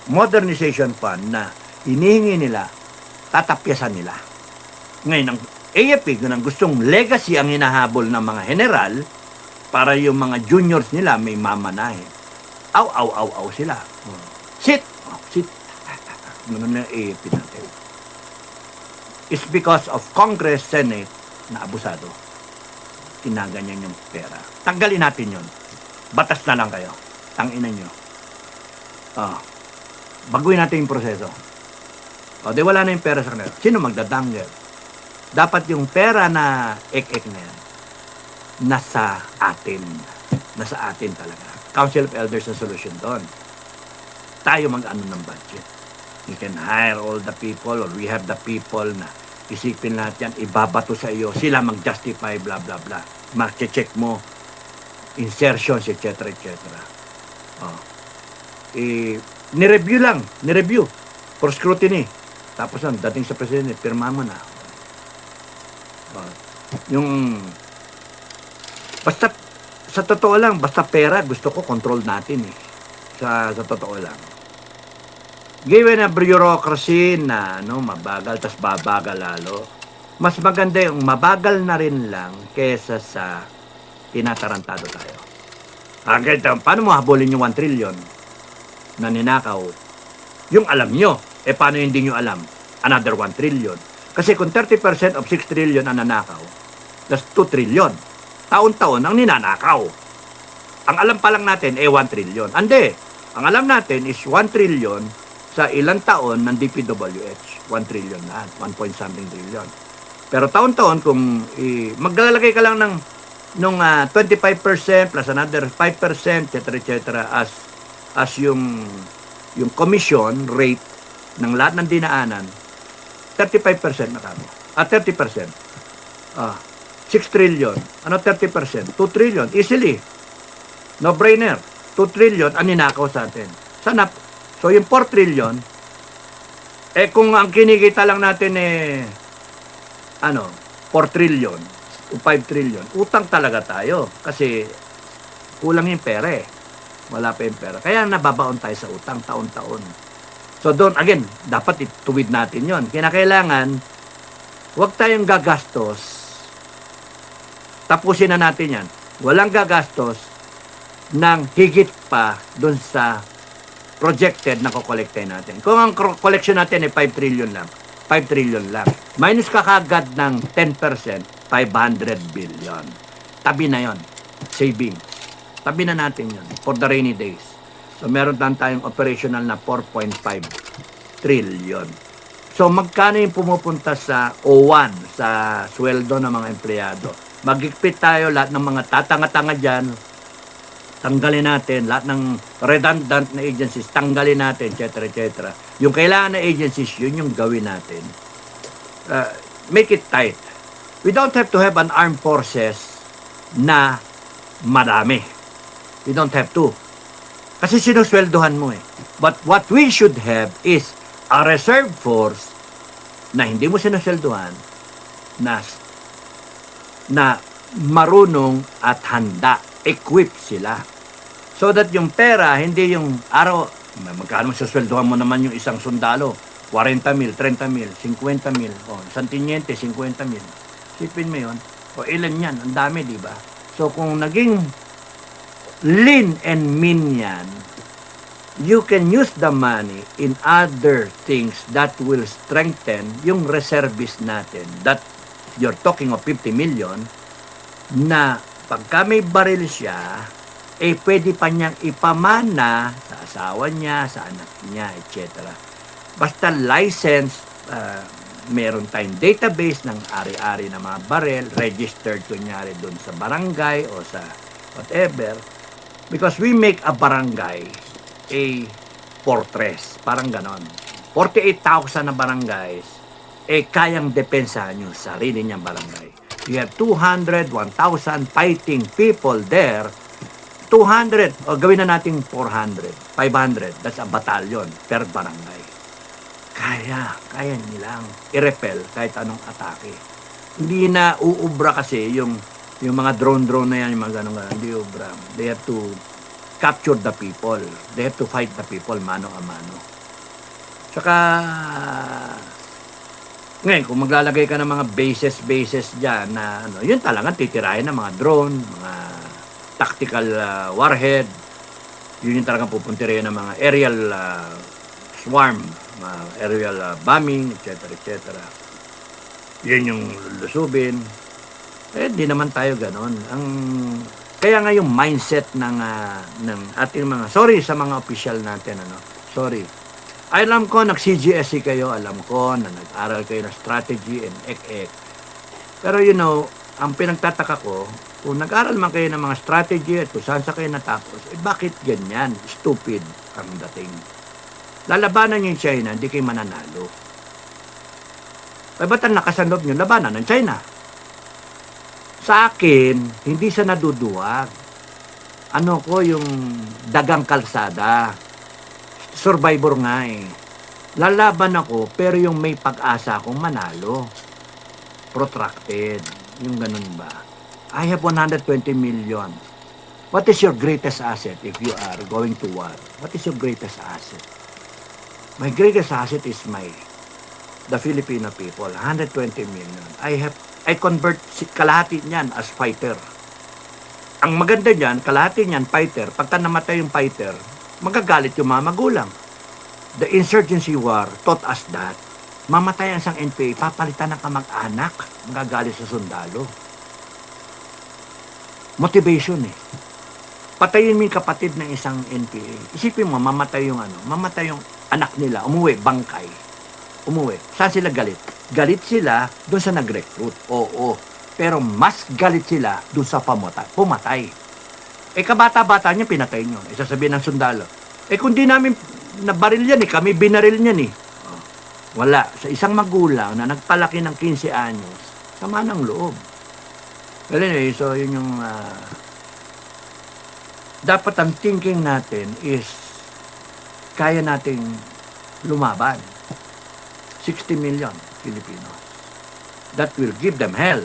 modernization fund na hinihingi nila, tatapyasan nila. Ngayon, AFP, kung ang gustong legacy ang hinahabol ng mga general, para yung mga juniors nila may mamanahin. Aw, aw, aw, aw sila. Sit! Sit! Naman na AFP natin. It's because of Congress, Senate, na abusado. Kinaganyan yung pera. Tanggalin natin yun. Batas na lang kayo. Tanginan nyo. Baguhin natin yung proseso. Di wala na yung pera sa kanila. Sino magdadanggal? Dapat yung pera na ek-ek na yan, nasa atin. Nasa atin talaga. Council of Elders ang solution doon. Tayo mag-ano ng budget. You can hire all the people or we have the people na isipin lahat yan, ibabato sa iyo, sila mag-justify, blah, blah, blah. Check mo, insertions, etc., etc. Nireview lang, nireview. For scrutiny. Tapos lang, dating sa presidente, pirma mo na. Basta, sa totoo lang, basta pera, gusto ko control natin eh. Sa totoo lang. Given a bureaucracy na mabagal, tas babagal lalo, mas maganda yung mabagal na rin lang kesa sa tinatarantado tayo. Paano mo habulin yung 1 trillion na ninakaw? Yung alam nyo, paano hindi nyo alam? Another 1 trillion. Kasi kung 30% of 6 trillion ang nanakaw, that's 2 trillion. Taon-taon ang ninanakaw. Ang alam pa lang natin, 1 trillion. Ande, ang alam natin is 1 trillion sa ilang taon ng DPWH. 1 trillion na, 1 point something trillion. Pero taon-taon, kung maglalagay ka lang ng 25% plus another 5%, etc., etc., as yung commission rate ng lahat ng dinaanan, 35% na kamo. 30%. 6 trillion. Ano 30%? 2 trillion. Easily. No-brainer. 2 trillion ang ninakaw sa atin. Sana. So, yung 4 trillion, kung ang kinikita lang natin 4 trillion o 5 trillion, utang talaga tayo. Kasi, kulang yung pera Wala pa yung pera. Kaya nababaon tayo sa utang taon-taon. So, doon, again, dapat ituwid natin yon. Kinakailangan, huwag tayong gagastos. Tapusin na natin yan. Walang gagastos ng higit pa doon sa projected na kukolektahin natin. Kung ang collection natin 5 trillion lang, 5 trillion lang. Minus kakagad ng 10%, 500 billion. Tabi na yon. Saving. Tabi na natin yon for the rainy days. So, meron lang tayong operational na 4.5 trillion. So, magkano yung pumupunta sa O1, sa sweldo ng mga empleyado? Magigpit tayo lahat ng mga tatanga-tanga dyan. Tanggalin natin lahat ng redundant na agencies, tanggalin natin, etc., etc. Yung kailangan na agencies, yun yung gawin natin. Make it tight. We don't have to have an armed forces na madami. We don't have to. Kasi sinusweldohan mo But what we should have is a reserve force na hindi mo sinusweldohan na marunong at handa. Equip sila. So that yung pera, hindi yung araw, magkano susweldohan mo naman yung isang sundalo? 40,000, 30,000, 50,000, isang tinyente, 50,000. Sipin mo yun. Ilan yan? Ang dami, di ba? So kung naging lean and mean yan, you can use the money in other things that will strengthen yung reservist natin. That you're talking of 50 million na pagka may baril siya, pwede pa niyang ipamana sa asawa niya, sa anak niya, etc. Basta license, meron tayong database ng ari-ari na mga baril, registered kunyari doon sa barangay o sa whatever. Because we make a barangay a fortress. Parang ganon. 48,000 na barangays, kayang depensahan yung sarili niyang barangay. You have 200, 1,000 fighting people there. 200, gawin na natin 400, 500. That's a battalion per barangay. Kaya nilang i-repel kahit anong atake. Hindi na uubra kasi yung mga drone na yan, yung mga ganun. Hindi ubra. They have to capture the people. They have to fight the people mano a mano. Saka Ngayon, kung maglalagay ka ng mga bases dyan na ano, yun talagang titirahin ng mga drone, mga tactical warhead, yun yung talagang pupuntirin ng mga aerial swarm, mga aerial bombing, etc. etc. Yun yung lusubin. Eh, di naman tayo ganon. Kaya nga yung mindset ng ating mga, sorry sa mga official natin, ano, sorry. Alam ko, nag-CGSE kayo, alam ko na nag-aral kayo ng strategy and ek-ek. Pero you know, ang pinagtataka ko, kung nag-aral man kayo ng mga strategy at kung saan sa kayo natapos, eh bakit ganyan? Stupid ang dating. Lalabanan yung China, hindi kayo mananalo. Eh ba't ang nakasanloob nyo? Labanan ng China. Sa akin, hindi sa naduduwag. Ano ko, yung dagang kalsada. Survivor nga eh. Lalaban ako, pero yung may pag-asa akong manalo. Protracted. Yung ganun ba? I have 120 million. What is your greatest asset if you are going to war? What is your greatest asset? My greatest asset is the Filipino people. 120 million. I convert kalahati niyan as fighter. Ang maganda niyan, kalahati niyan fighter. Pagka namatay yung fighter, magagalit yung mga magulang. The insurgency war taught us that mamatay ang isang NPA, papalitan ng kamag-anak, magagalit sa sundalo. Motivation eh. Patayin mo yung kapatid ng isang NPA. Isipin mo, mamatay yung anak nila, umuwi, bangkay. Umuwi. Saan sila galit? Galit sila doon sa nag-recruit. Oo. Pero mas galit sila doon sa pumatay. Eh, kabata-bata niya, pinatay niyo. Eh, sasabihin ng sundalo. Eh, kung di namin nabaril yan, kami binaril niyan eh. Wala. Sa isang magulang na nagpalaki ng 15 anyos, sama ng loob. Well, anyway, so yun yung dapat ang thinking natin is kaya nating lumaban. 60 million Filipinos. That will give them hell.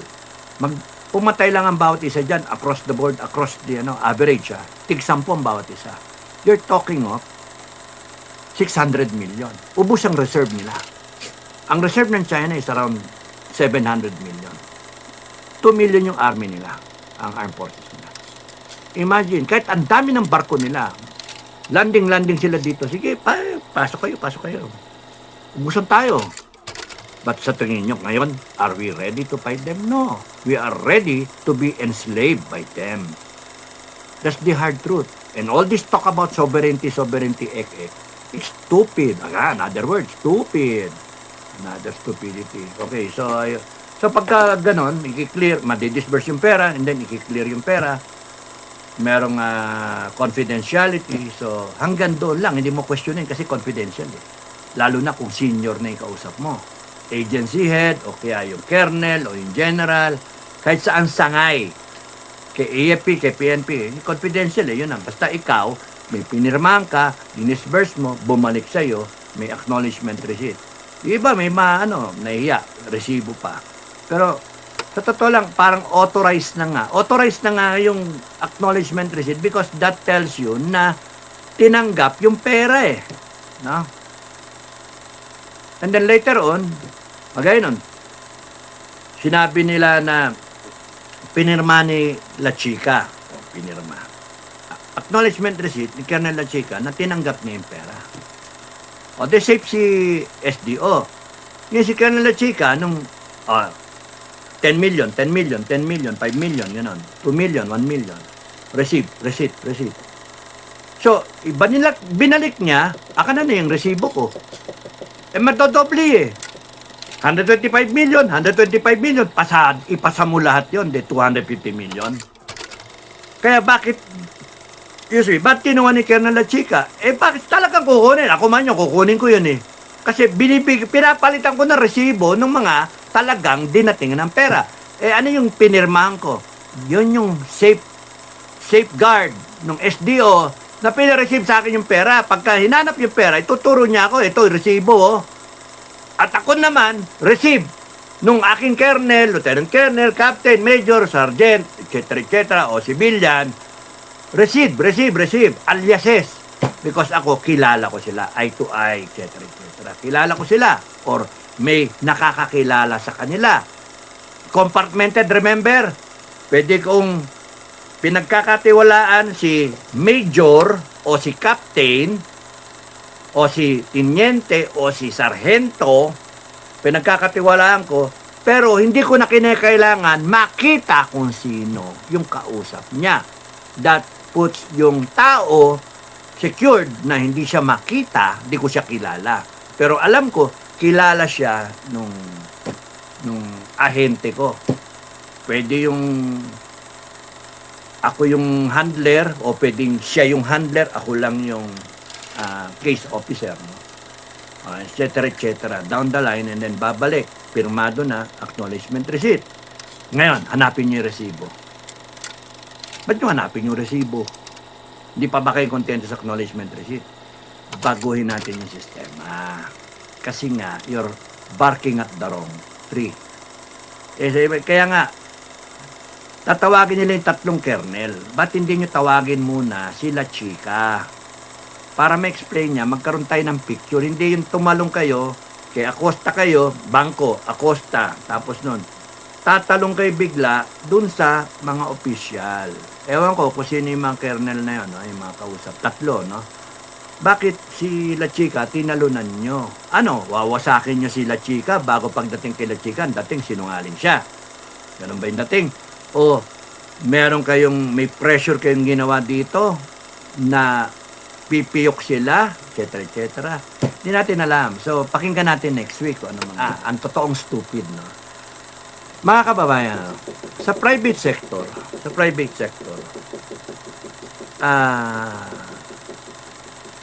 Pumatay lang ang bawat isa dyan across the board, across the average. Tig-10 ang bawat isa. You're talking of 600 million. Ubus ang reserve nila. Ang reserve ng China is around 700 million. 2 million yung army nila, ang armed forces nila. Imagine, kahit ang dami ng barko nila, landing sila dito. Sige, pasok kayo. Ubusan tayo. But sa tingin nyo ngayon, are we ready to fight them? No. We are ready to be enslaved by them. That's the hard truth. And all this talk about sovereignty, ek. It's stupid. Another word, stupid. Another stupidity. Okay, so pagka ganon, i-clear, madidisburse yung pera, and then i-clear yung pera. Merong confidentiality. So, hanggang doon lang, hindi mo questionin kasi confidential eh. Lalo na kung senior na yung kausap mo. Agency head, o kaya yung colonel, o yung general, kahit saan sangay. Kay AFP, kay PNP, confidential eh, yun ang. Basta ikaw, may pinirmahan ka, dinisburse mo, bumalik sa'yo, may acknowledgement receipt. Yung iba, may nahiya, resibo pa. Pero, sa totoo lang, parang authorized na nga. Authorized na nga yung acknowledgement receipt because that tells you na tinanggap yung pera eh. No? And then later on, nun, sinabi nila na pinirma ni La Chica. Pinirma. Acknowledgement receipt ni Colonel La Chica na tinanggap niya yung pera. O, de safe si SDO. Yung si Colonel La Chica, nung 10 million, 5 million, gano'n. 2 million, 1 million. Receipt. So, binalik niya, aka na yung resibo ko. Eh, matodobli eh. 125 million, ipasa mo lahat yon de 250 million. Kaya bakit kinuha ni Colonel La Chica? Eh, bakit talagang kukunin? Ako man yung kukunin ko yun eh. Kasi pinapalitan ko ng resibo ng mga talagang dinating ng pera. Eh, ano yung pinirmahan ko? Yun yung safeguard ng SDO na pinareceive sa akin yung pera. Pagka hinanap yung pera, ituturo niya ako, ito, resibo, oh. At ako naman, receive nung aking colonel, lieutenant colonel, captain, major, sergeant, etc., o civilian, receive, aliases. Because ako, kilala ko sila, eye to eye, etc. etc. Kilala ko sila or may nakakakilala sa kanila. Compartmented, remember? Pwede kong pinagkakatiwalaan si Major o si Captain o si Tiniente o si Sargento, pinagkakatiwalaan ko, pero hindi ko na kinakailangan makita kung sino yung kausap niya. That puts yung tao secured na hindi siya makita, hindi ko siya kilala. Pero alam ko, kilala siya nung ahente ko. Pwede yung ako yung handler o pwedeng siya yung handler, ako lang yung case officer, no? Et cetera, down the line, and then babalik, pirmado na, acknowledgement receipt. Ngayon, hanapin niyo yung resibo. Ba't nyo hanapin yung resibo? Hindi pa ba kayo kontento sa acknowledgement receipt? Baguhin natin yung sistema. Kasi nga, you're barking at the wrong tree. Kaya nga, tatawagin nila yung tatlong kernel. Ba't hindi nyo tawagin muna sila chika? Para ma-explain niya, magkaroon tayo ng picture. Hindi yung tumalong kayo, kay Acosta kayo, bangko, Acosta. Tapos nun, tatalong kayo bigla dun sa mga opisyal. Ewan ko kung sino yung mga kernel na yun, no? Yung mga kausap. Tatlo, no? Bakit si La Chica tinalunan nyo? Ano, wawasakin nyo si La Chica bago pagdating kay La Chica, dating sinungaling siya. Ganun ba yung dating? O meron kayong, may pressure kayong ginawa dito na pipiyok sila, etc. etc. Hindi natin alam. So, pakinggan natin next week kung ano mga. Ang totoong stupid, no? Mga kababayan, no? Sa private sector,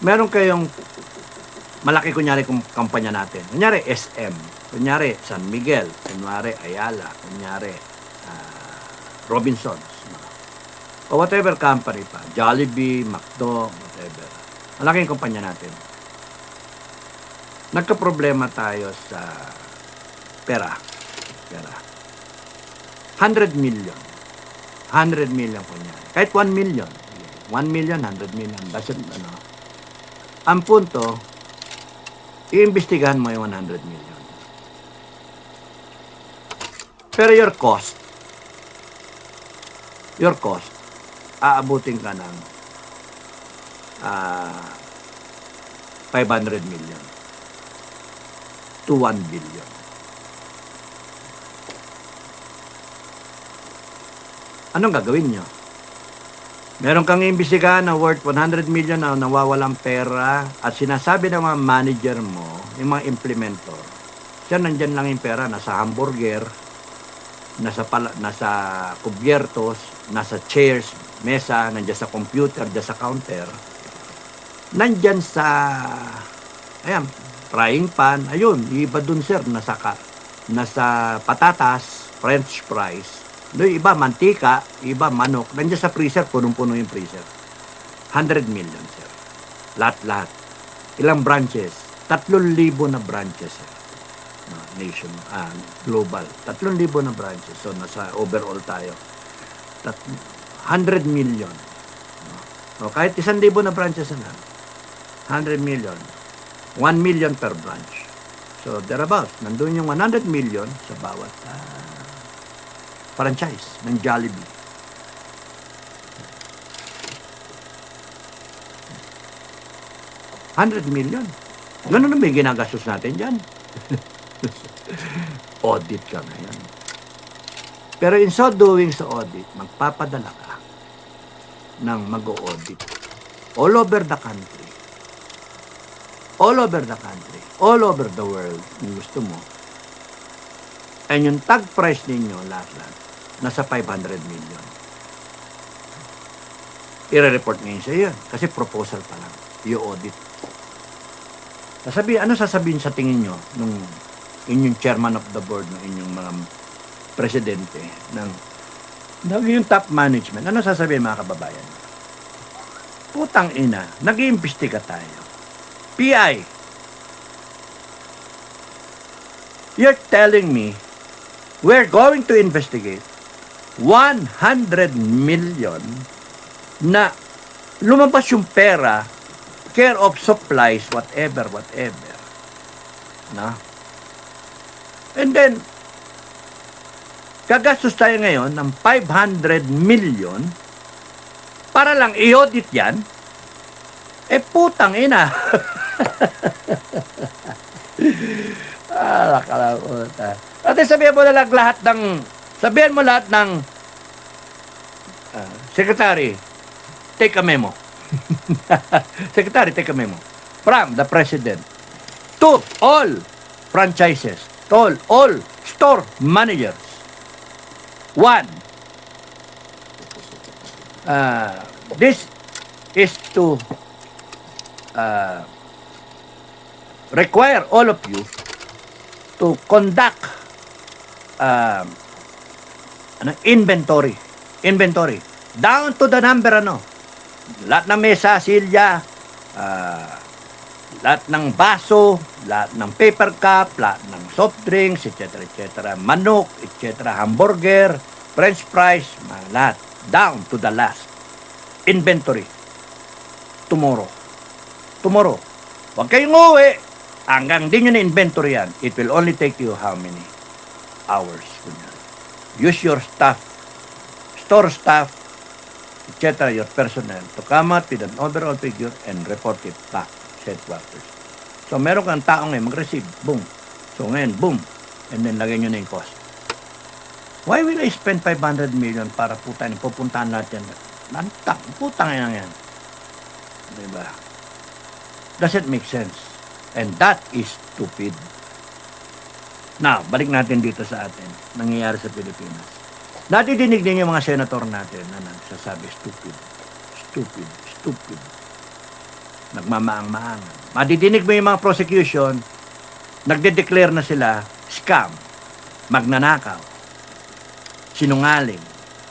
meron kayong malaki kunyari kung kampanya natin. Kunyari SM, kunyari San Miguel, kunyari Ayala, kunyari Robinsons, no? O whatever company pa, Jollibee, McDo, whatever. Malaking kumpanya natin. Nagka-problema tayo sa pera. 100 million. 100 million kunyari. Kahit 1 million. 1 million, 100 million. Doesn't, ano. Ang punto, iimbestigahan mo yung 100 million. Pero your cost, aabutin ka ng 500 million to 1 billion. Anong gagawin nyo? Meron kang imbestigahan na worth 100 million na nawawalang pera at sinasabi ng mga manager mo, yung mga implementor, siya nandyan lang yung pera, nasa hamburger, nasa kubyertos, nasa chairs, mesa, nandyan sa computer, nandyan sa counter, nandyan sa frying pan, ayun, iba dun sir, nasa patatas, french fries, no, iba mantika, iba manok, nandyan sa freezer, punong-puno yung freezer. 100 million sir. Lahat. Ilang branches? 3,000 na branches sir. No, nation, global. 3,000 na branches. So, nasa overall tayo. 100 million. No, kahit 1,000 na branches na. 100 million. 1 million per branch. So, thereabouts. Nandun yung 100 million sa bawat franchise ng Jollibee. $100 million. Ganun na may ginagastos natin dyan. Audit ka na yan. Pero in so doing sa audit, magpapadala ka ng mag-audit all over the country. All over the country. All over the world. Kung gusto mo. And yung tag price ninyo, lahat, nasa 500 million. I-report ngayon sa iyo. Kasi proposal pa lang. I-audit. Ano sasabihin sa tingin nyo nung inyong chairman of the board, ng inyong mga presidente, ng yung top management? Ano sasabihin mga kababayan? Putang ina, nag-iimbestiga tayo. PI, you're telling me we're going to investigate 100 million na lumabas yung pera care of supplies, whatever. No? And then, gagastos tayo ngayon ng 500 million para lang i-audit yan. Putang ina. Kalabutan. At sabihin mo lahat ng Secretary, take a memo. Secretary, take a memo. From the President to all franchises, to all store managers. One, this is to require all of you to conduct inventory down to the number lahat ng mesa, silya, lahat ng baso, lahat ng paper cup, lahat ng soft drinks, etc., manok, etc., hamburger, french fries, lahat down to the last inventory tomorrow. Huwag kayong uwi hanggang di nyo na inventory yan. It will only take you how many hours? Use your staff, store staff, etc., your personnel to come out with an overall figure and report it back sa headquarters. So, meron kang tao ngayon mag-receive, boom. So, ngayon, boom. And then, lagay nyo na yung cost. Why will I spend 500 million para pupuntahan natin? Putang yan. Diba? Does it make sense? And that is stupid. Now, balik natin dito sa atin. Nangyayari sa Pilipinas. Natidinig din yung mga senator natin na nagsasabi, stupid. Nagmamaang-maangan. Madidinig mo yung mga prosecution, nagde-declare na sila, scam, magnanakaw, sinungaling,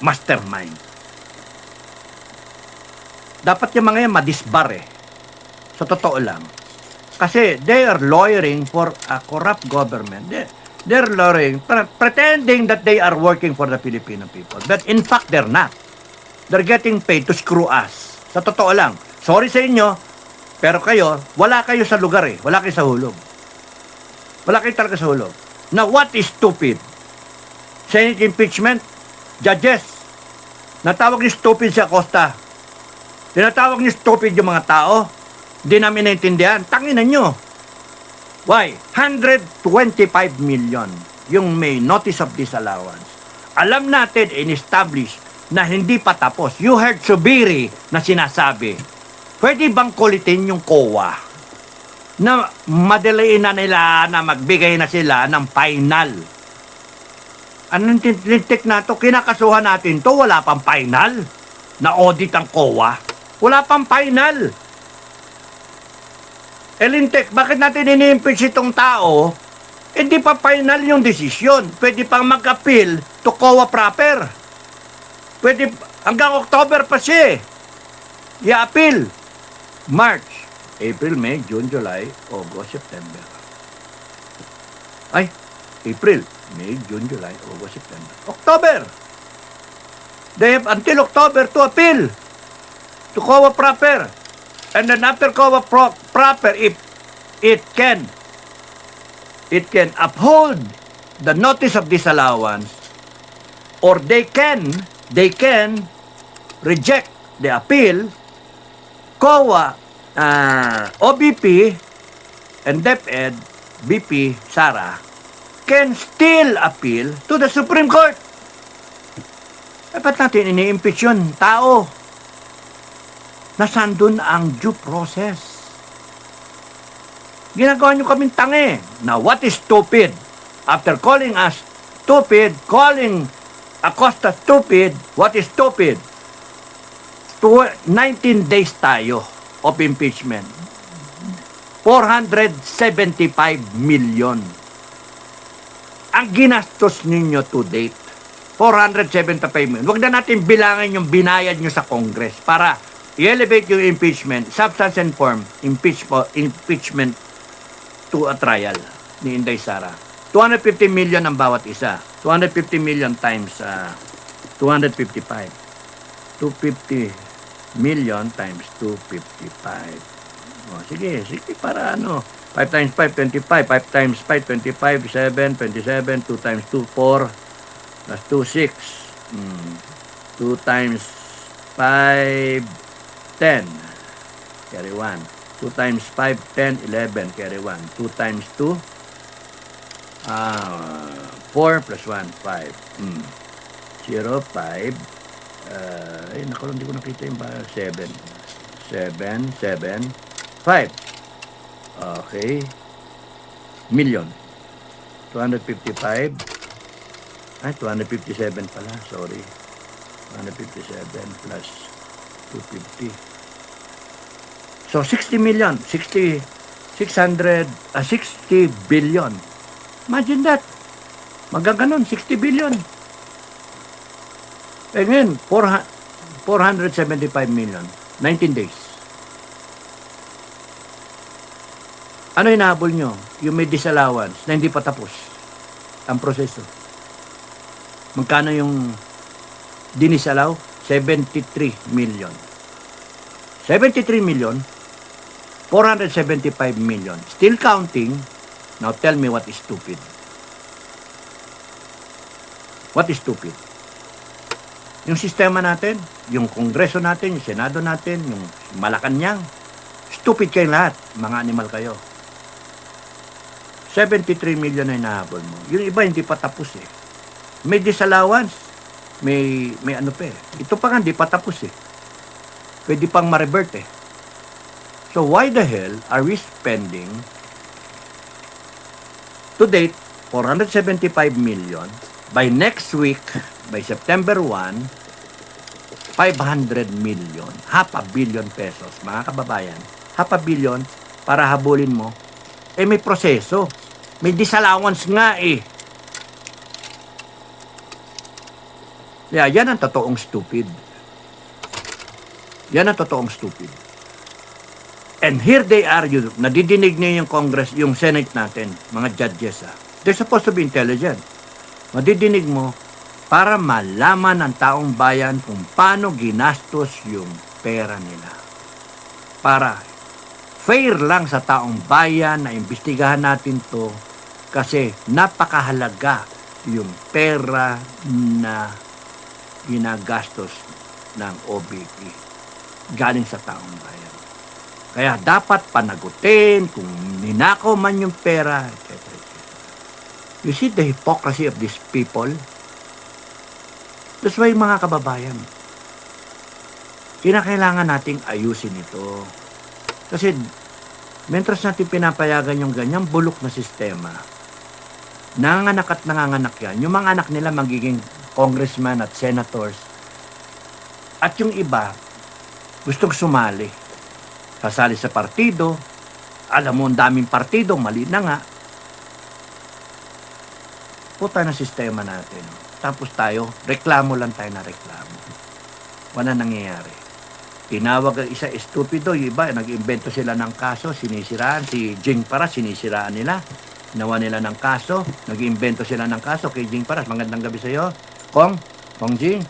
mastermind. Dapat yung mga yan madisbar Sa totoo lang. Kasi they are lawyering for a corrupt government. They're lawyering, pretending that they are working for the Filipino people. But in fact, they're not. They're getting paid to screw us. Sa totoo lang. Sorry sa inyo, pero kayo, wala kayo sa lugar Wala kayo sa hulog. Wala kayo talaga sa hulog. Now, what is stupid? Senate impeachment? Judges. Natawag niyo stupid si Acosta. Tinatawag niyo stupid yung mga tao. Hindi namin naintindihan. Tanginan nyo. Why? 125 million yung may notice of disallowance. Alam natin, in-establish na hindi pa tapos. You heard Subiri na sinasabi, pwede bang kulitin yung COA na madaliin na nila na magbigay na sila ng final? Anong tinitake na to? Kinakasuhan natin to, wala pang final na audit ang COA. Wala pang final. Elintek, bakit natin ini-impeach itong tao? Hindi pa final yung desisyon. Pwede pang mag-appeal to COA proper. Pwede, hanggang October pa siya i-appeal. March, April, May, June, July, August, September. April, May, June, July, August, September. October! They have until October to appeal to COA proper. And then after COA proper, if it can uphold the notice of disallowance, or they can reject the appeal, COA, OBP, and DepEd, BP, Sara, can still appeal to the Supreme Court. Ba't natin ini-impeach yun? Tao. Nasaan dun ang due process? Ginagawa nyo kaming tangi. Now, what is stupid? After calling us stupid, calling Acosta stupid, what is stupid? 19 days tayo of impeachment. 475 million. Ang ginastos ninyo to date, 475 million. Huwag na natin bilangin yung binayad nyo sa Congress para i-elevate yung impeachment, substance and form, impeachment to a trial ni Inday Sara. 250 million ang bawat isa. 250 million times 255. 250 million times 255. Sige, para ano. 5 times 5, 25. 5 times 5, 25. 7, 27. 2 times 2, 4. Plus 2, 6. 2 times 5, 10. Carry 1. 2 times 5, 10, 11. Carry 1. 2 times 2, 4 plus 1, 5. 0, 5. Naku, hindi ko nakita yung 7. 7, 7, 5. Okay. Million. 255. 257 pala. Sorry. 257 plus 250. So, 60 million. 60 billion. Imagine that. Magaganon, 60 billion. Ngayon, 475 million. 19 days. Ano hinahabol nyo? Yung may disallowance na hindi pa tapos ang proseso. Magkano yung dinisallow? 73 million. 73 million, 475 million. Still counting. Now tell me what is stupid. What is stupid? Yung sistema natin, yung Kongreso natin, yung Senado natin, yung Malacanang, stupid kayo lahat. Mga animal kayo. 73 million na hinahabol mo. Yung iba hindi pa tapos eh. May disallowance. May ano pa eh. Ito pa nga hindi pa tapos eh. Pwede pang ma-revert eh. So why the hell are we spending to date 475 million? By next week, by September 1, 500 million, half a billion pesos, mga kababayan, half a billion para habulin mo, may proseso. May disallowance nga eh. Yeah, yan ang totoong stupid. Yan ang totoong stupid. And here they are, nadidinig niyo yung Congress, yung Senate natin, mga judges They're supposed to be intelligent. Madidinig mo para malaman ng taong bayan kung paano ginastos yung pera nila. Para fair lang sa taong bayan na imbestigahan natin to kasi napakahalaga yung pera na ginagastos ng OBP galing sa taong bayan. Kaya dapat panagutin kung ninakaw man yung pera, etc. You see the hypocrisy of these people? That's why mga kababayan, kinakailangan nating ayusin ito. Kasi mentras natin pinapayagan yung ganyang bulok na sistema, nanganganak at nanganganak yan. Yung mga anak nila magiging congressman at senators. At yung iba, gustong sumali. Kasali sa partido. Alam mo, ang daming partido, mali na nga. Puta na sistema natin. Tapos tayo, reklamo lang tayo na reklamo. Wala nangyayari. Tinawag ang isa estupido, yung iba, nag-invento sila ng kaso, sinisiraan. Si Jing Paras, sinisiraan nila. Nawa nila ng kaso, nag-invento sila ng kaso kay Jing Paras. Magandang gabi sa iyo, Kong Jing.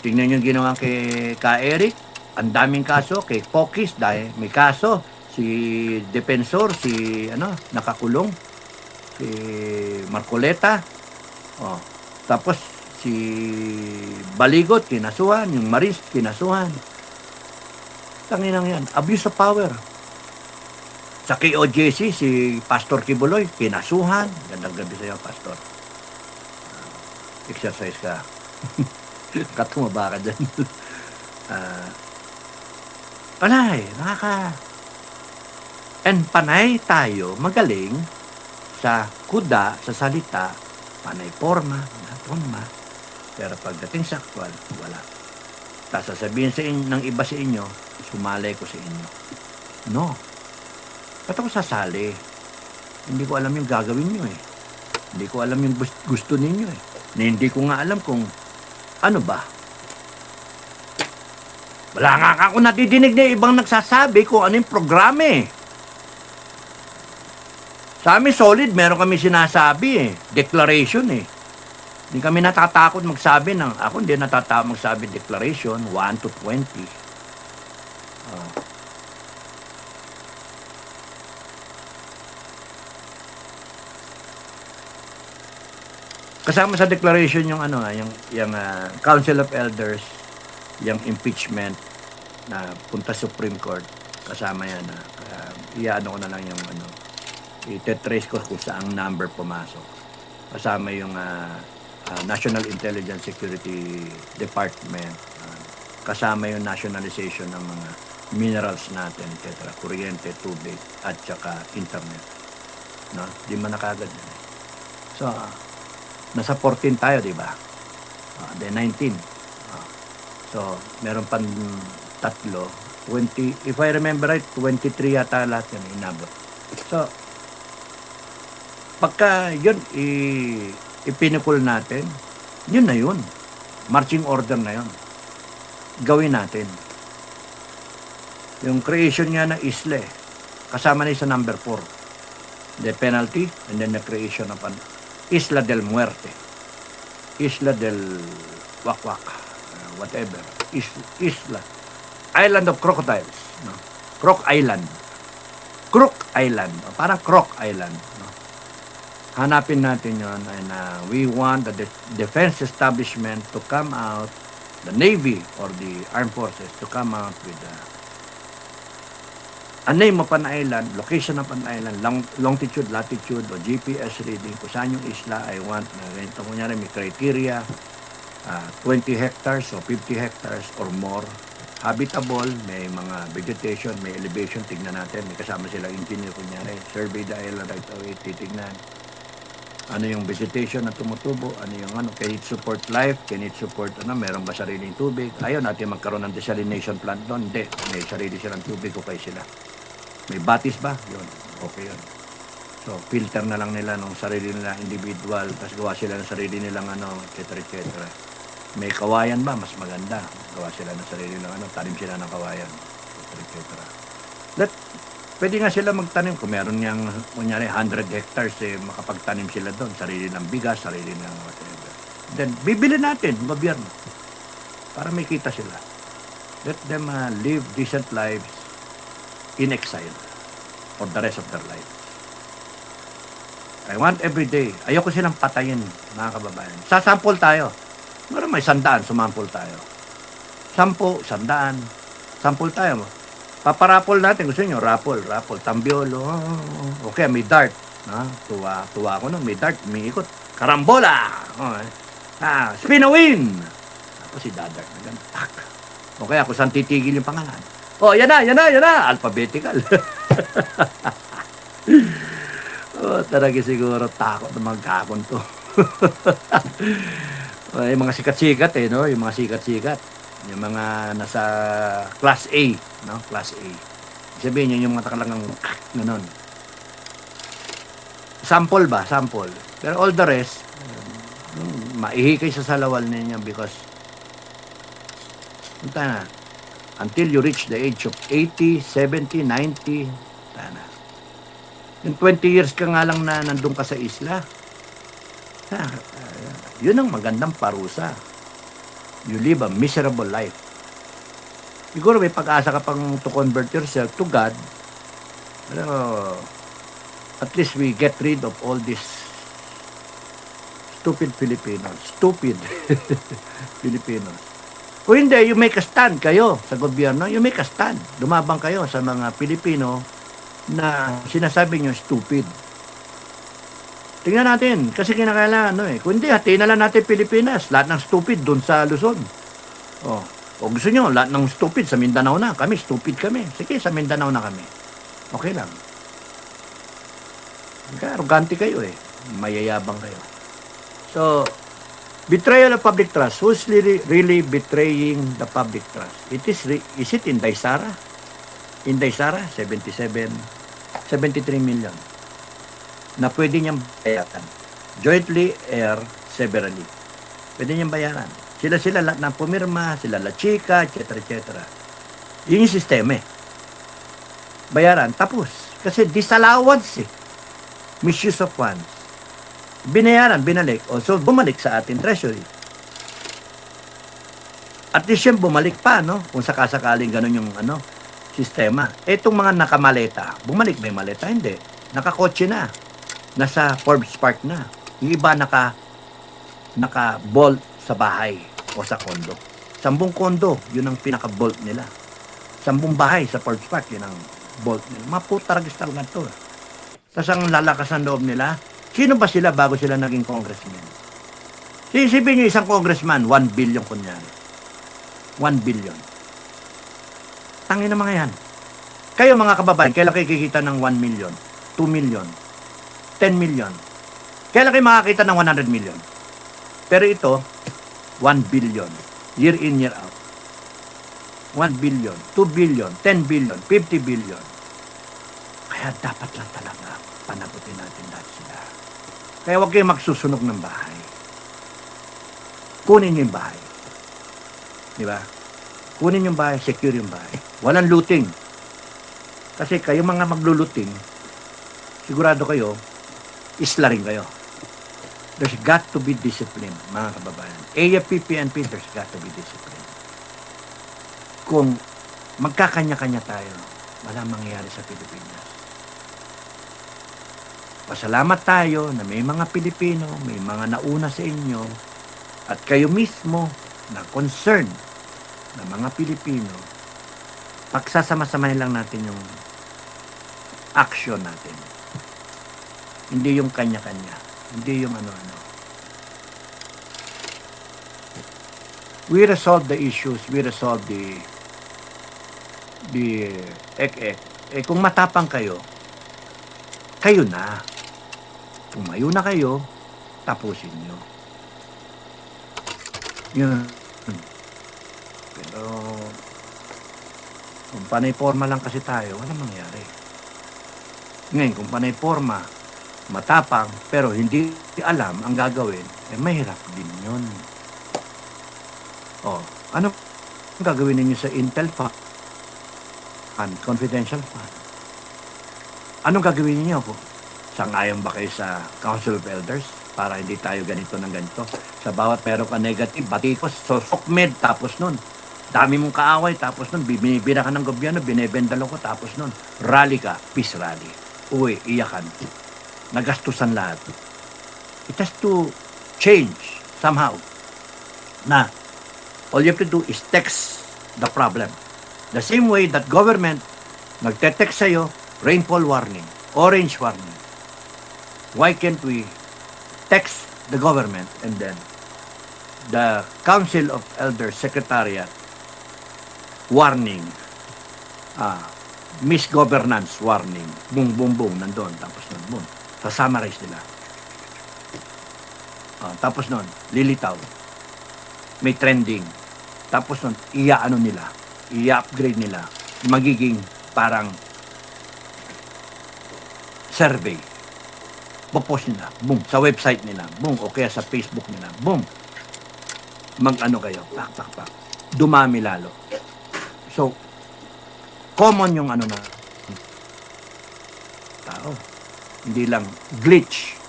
Tingnan yung ginawa kay Eric. Ang daming kaso kay Pokis dahil may kaso. Si Defensor, nakakulong. Si Marcoleta. Tapos si Baligot, kinasuhan. Yung Maris, kinasuhan. Tanginang yan. Abuse of power. Sa KOJC, si Pastor Kibuloy, kinasuhan. Gandang gabi sa iyo, Pastor. Exercise ka. Katumaba ka dyan. Panay, and panay tayo magaling sa kuda, sa salita, panay forma, pero pagdating sa aktwal, wala. Tapos sasabihin ng iba sa inyo, sumalay ko sa inyo. No. Ba't ako sasali? Hindi ko alam yung gagawin nyo eh. Hindi ko alam yung gusto ninyo eh. Na hindi ko nga alam kung ano ba. Wala nga ako natidinig na ibang nagsasabi kung ano yung programa eh. Sa amin solid, meron kami sinasabi eh. Declaration eh. Hindi kami natatakot magsabi ng, ako hindi natatakot magsabi declaration, 1 to 20. Kasama sa declaration yung ano, yung Council of Elders, yung impeachment na punta Supreme Court. Kasama yan. Iano ko na lang yung ano, i-trace ko kung saang number pumasok. Kasama yung National Intelligence Security Department. Kasama yung nationalization ng mga minerals natin, etc. Kuryente, tubig, at saka internet. No? Di man nakagad. So, nasa 14 tayo, di ba? Then 19. So, meron pang tatlo. 20, if I remember right, 23 yata lahat yan inabot. So, pagka yun ipinukul natin, yun na yun. Marching order na yun. Gawin natin. Yung creation nga ng isla, kasama na sa number 4. The penalty and then the creation of an Isla del Muerte. Isla del Wakwak. Whatever. Isla. Island of Crocodiles. No? Croc Island. Crook Island. Parang Croc Island. No? Hanapin natin yun. And we want the defense establishment to come out, the Navy or the Armed Forces to come out with a name of an island, location of an island, longitude, latitude, o GPS reading, kung saan yung isla I want na ganito. Kunyari may criteria, 20 hectares o 50 hectares or more, habitable, may mga vegetation, may elevation, tignan natin, may kasama sila engineer, kunyari, survey the island right away, titignan. Ano yung vegetation na tumutubo, ano yung ano, can it support life, can it support, meron ba sariling tubig? Ayaw natin magkaroon ng desalination plant doon, hindi, may sarili silang tubig, okay sila. May batis ba? Yun, okay yun. So, filter na lang nila ng sarili nila individual, tapos gawa sila ng sarili nilang etc. etc. May kawayan ba? Mas maganda. Gawa sila ng sarili nilang tanim sila ng kawayan, etc. etc. Pwede nga sila magtanim. Kung meron niyang, kunyari, 100 hectares, makapagtanim sila doon. Sarili ng bigas, sarili ng whatever. Then, bibili natin, gobyerno. Para may kita sila. Let them live decent lives in exile for the rest of their life. I want every day. Ayoko silang patayin, mga kababayan. Sasample tayo. Meron may 100, sumampol tayo. 10, 100. Sample tayo mo. Paparapol natin. Gusto nyo? Rapol. Tambiolo. Okay, may dart. Tuwa ko nun. May dart. May ikot. Karambola. Spin a win. Tapos si Dadart. Tak. Okay, ako saan titigil yung pangalan? Oh, yan na. Alphabetical. Talaga siguro takot na magkakon to. Yung mga sikat-sikat no? Yung mga sikat-sikat. Yung mga nasa class A, no? Class A. Sabihin niyo yung mga takalangang ganon. Sample ba? Sample. Pero all the rest, maihikay sa salawal ninyo because until you reach the age of 80, 70, 90, yung 20 years ka nga lang na nandun ka sa isla. Yun ang magandang parusa. You live a miserable life. Siguro may pag-asa ka pang to convert yourself to God. Pero at least we get rid of all these stupid Filipinos. Stupid Filipinos. Kung hindi, you make a stand kayo sa gobyerno. You make a stand. Lumabang kayo sa mga Pilipino na sinasabi nyo stupid. Tingnan natin, kasi kinakailangan, kung hindi, hatiin na lang natin Pilipinas. Lahat ng stupid doon sa Luzon. O gusto nyo, lahat ng stupid sa Mindanao na. Kami, stupid kami. Sige, sa Mindanao na kami. Okay lang. Arrogante kayo Mayayabang kayo. So, betrayal of public trust. Who's really betraying the public trust? Is it Inday Sara? Inday Sara, 73 million. Na pwede niyang bayaran. Jointly or severally. Pwede niyang bayaran. Sila lahat na pumirma, sila la chika, etc. etc. Yun yung sistema Bayaran, tapos. Kasi disallowance misuse of funds. Binayaran, binalik. So, bumalik sa ating treasury. At least yan bumalik pa, no? Kung sakasakaling ganun yung sistema. Etong mga nakamaleta, bumalik may maleta? Hindi. Nakakotse na. Nasa Forbes Park na. Yung iba naka-bolt sa bahay o sa kondo. 10 kondo, yun ang pinaka-bolt nila. 10 bahay sa Forbes Park, yun ang bolt nila. Maputaragis talaga to. Tapos ang lalakas ng loob nila, sino ba sila bago sila naging congressman? Isipin nyo isang congressman, 1 billion kunyari. 1 billion. Tangin na mga yan. Kayo mga kababayan, kailan kayo kikita ng 1 million, 2 million, 10 million? Kailan kayo makakita ng 100 million? Pero ito, 1 billion. Year in, year out. 1 billion, 2 billion, 10 billion, 50 billion. Kaya dapat lang talaga panagutin natin lahat sila. Kaya huwag kayong magsusunog ng bahay. Kunin yung bahay. Di ba? Kunin yung bahay, secure yung bahay. Walang looting. Kasi kayo mga magluluting, sigurado kayo, isla rin kayo. There's got to be discipline, mga kababayan. AFP, PNP, there's got to be discipline. Kung magkakanya-kanya tayo, wala mangyayari sa Pilipinas. Pasalamat tayo na may mga Pilipino, may mga nauna sa inyo, at kayo mismo na concern na mga Pilipino, pagsasama-samahin lang natin yung action natin. Hindi yung kanya-kanya. Hindi yung ano-ano. We resolve the issues. We resolve the ek-ek. Eh kung matapang kayo, kayo na. Tumayo na kayo, tapusin nyo. Yun. Pero kung panay-forma lang kasi tayo, walang mangyari. Ngayon, kung panay-forma, matapang, pero hindi alam ang gagawin, eh mahirap din yun. Oh, ano gagawin ninyo sa Intel Fund? Confidential Fund. Anong gagawin niyo po? Sangayon ba kayo sa Council of Elders para hindi tayo ganito ng ganito? Sa bawat meron ka negative, batikos, sosokmed, tapos nun. Dami mong kaaway, tapos nun, binibira ka ng gobyerno, binibendalo ko, tapos nun, rally ka, peace rally. Uy, iyakan. Nagastusan lahat. It has to change somehow. Na, all you have to do is text the problem. The same way that government nagte-text sa'yo, rainfall warning, orange warning. Why can't we text the government and then the Council of Elders Secretariat warning, misgovernance warning, boom, boom, boom, nandun, tapos nun, boom, sa-summarize nila. Tapos nun, lilitaw, may trending, tapos nun, iya-ano nila, i-upgrade nila, magiging parang survey. Popost nila, boom, sa website nila, boom, o kaya sa Facebook nila, boom. Mag-ano kayo, pak. Dumami lalo. So, common yung ano na tao. Hindi lang glitch.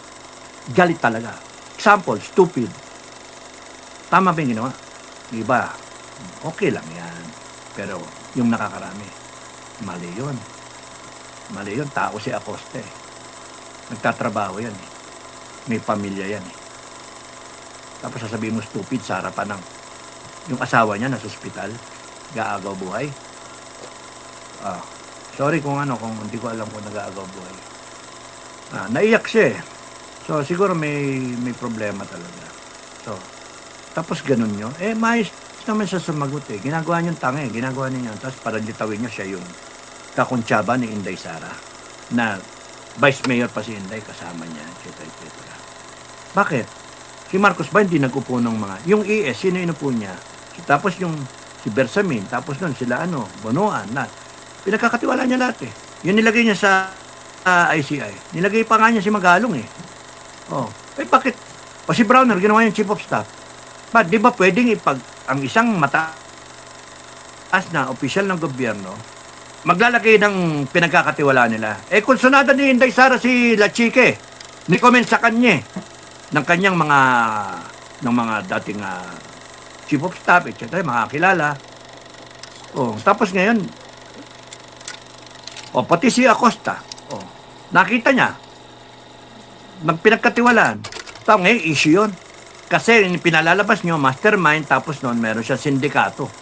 Galit talaga. Example, stupid. Tama ba yung ginawa? Diba? Okay lang yan. Pero yung nakakarami, mali yun. Mali yun. Tao si Acosta eh. Nagtatrabaho yan eh. May pamilya yan eh. Tapos sasabihin mo stupid sa harapan ng yung asawa niya nasa ospital, gaagaw buhay. Sorry kung hindi ko alam kung nag-aagaw buhay. Naiyak siya eh. So siguro may problema talaga. So, tapos ganun nyo. Eh, mais naman siya sumagot eh. Ginagawa niyong tanga eh. Ginagawa niyo. Tapos para litawin niya siya yung kakuntsaba ni Inday Sara na Vice Mayor pa si Inday, kasama niya, etc. Bakit? Si Marcos ba hindi nag-upo ng mga... Yung ES, sino inupo niya? Tapos yung si Bersamin, tapos nun sila Bonoan, na. Pinagkakatiwala niya lahat eh. Yun nilagay niya sa ICI. Nilagay pa nga niya si Magalong eh. Eh bakit? O si Browner, ginawa niya Chief of Staff. Di ba pwedeng ang isang mataas na opisyal ng gobyerno maglalagay ng pinagkakatiwala nila. Eh, kung sunada ni Inday Sara si La Chique, ni-comment sa kanya ng kanyang mga dating chief of staff, etc., mga kilala. Tapos ngayon, pati si Acosta, nakita niya, pinagkatiwalaan. Ngayon, issue yun. Kasi pinalalabas nyo, mastermind, tapos noon meron siya sindikato.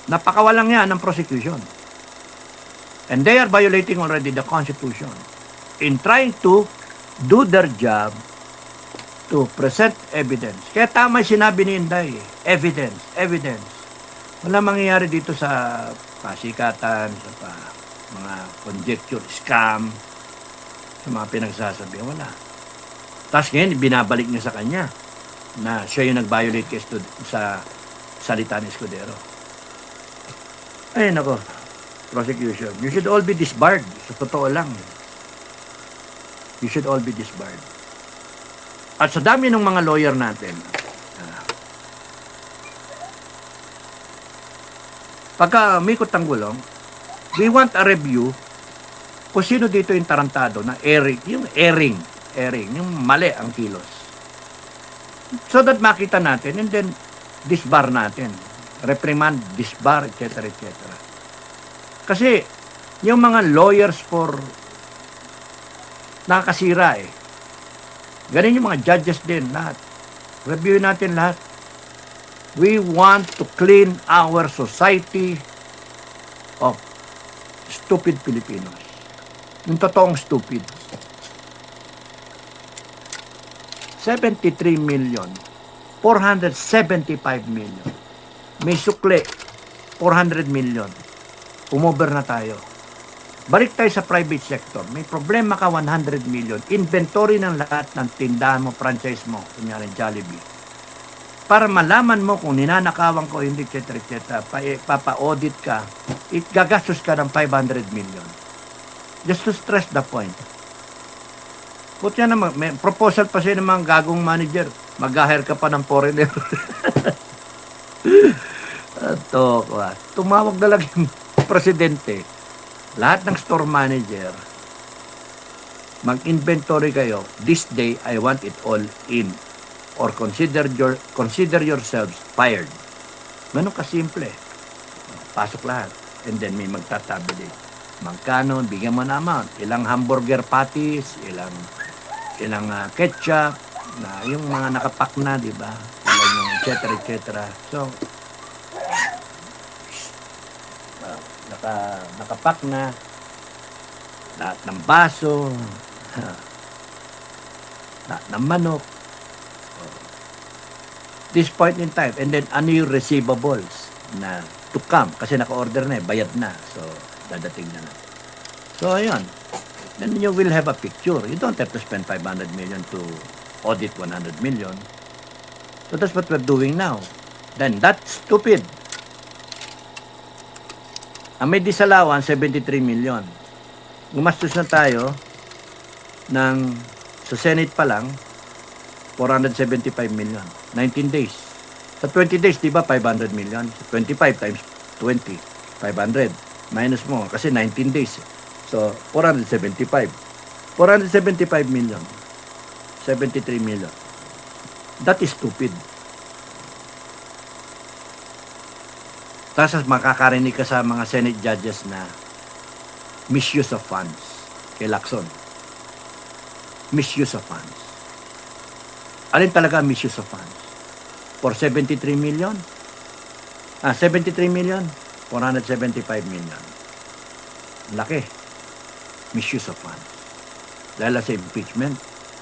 Napakawalang yan ng prosecution. And they are violating already the Constitution in trying to do their job to present evidence. Kaya tama yung sinabi ni Inday, evidence, evidence. Wala mangyayari dito sa pasikatan, sa mga conjecture, scam, sa mga pinagsasabi. Wala. Tapos ngayon, binabalik niya sa kanya na siya yung nag-violate sa salita ni Escudero. Ay, nako. Prosecution. You should all be disbarred. Sa totoo lang. You should all be disbarred. At sa dami ng mga lawyer natin, pagka mikot ang gulong, we want a review kung sino dito yung tarantado na airing, yung mali ang kilos. So that makita natin and then disbar natin. Reprimand, disbar, etc. etc. Kasi yung mga lawyers for nakakasira Ganun yung mga judges din, lahat. Review natin lahat. We want to clean our society of stupid Filipinos. Yung totoong stupid. 73 million. 475 million. May sukli. 400 million. Umover na tayo. Balik tayo sa private sector. May problema ka 100 million. Inventory ng lahat ng tindahan mo, franchise mo. Kunyari Jollibee. Para malaman mo kung ninanakawan ko, hindi, etc. etc. Papa-audit ka. Gagastos ka ng 500 million. Just to stress the point. Kutya naman, may proposal pa siya ng mga gagong manager. Mag-hire ka pa ng foreigner. Tumawag na lang yung presidente. Lahat ng store manager, mag-inventory kayo. This day, I want it all in. Or consider yourselves fired. Ganun kasimple. Pasok lahat. And then may magtatabili. Magkano, bigyan mo na amount. Ilang hamburger patties, ilang ketchup, na yung mga nakapak na, di ba? Ilang yung etc. etc. So, nakapak na lahat ng baso, lahat ng manok. This point in time, and then ano yung receivables na to come kasi naka-order na bayad na, so dadating na natin. So ayun, then you will have a picture. You don't have to spend 500 million to audit 100 million. So that's what we're doing now. Then that's stupid. Ang may disalawan, 73 million. Gumastos na tayo sa Senate pa lang, 475 million. 19 days. Sa 20 days, di ba, 500 million? 25 times 20, 500. Minus mo, kasi 19 days. So, 475. 475 million. 73 million. That is stupid. Tapos makakarinig ka sa mga Senate judges na misuse of funds. Kay Lacson. Misuse of funds. Alin talaga misuse of funds? For 73 million? 73 million? 475 million. Laki. Misuse of funds. Dahil sa impeachment.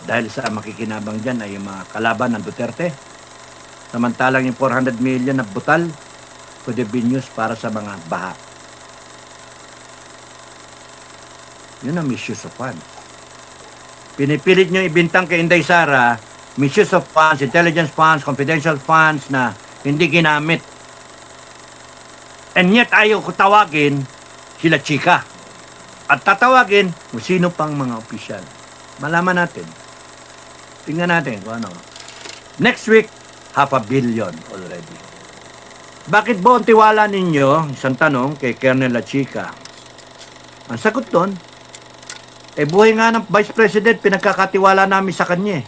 Dahil sa makikinabang dyan ay yung mga kalaban ng Duterte. Samantalang yung 400 million na butal could have been used para sa mga baha. Yun ang misuse of funds. Pinipilit nyo ibintang kay Inday Sara, misuse of funds, intelligence funds, confidential funds na hindi ginamit. And yet ayaw ko tawagin sila chika. At tatawagin kung sino pang mga opisyal. Malaman natin. Tingnan natin kung ano. Next week, 500 million already. Bakit ba ang tiwala ninyo? Isang tanong kay Colonel La Chica. Ang sagot doon, buhay nga ng Vice President, pinagkakatiwala namin sa kanya.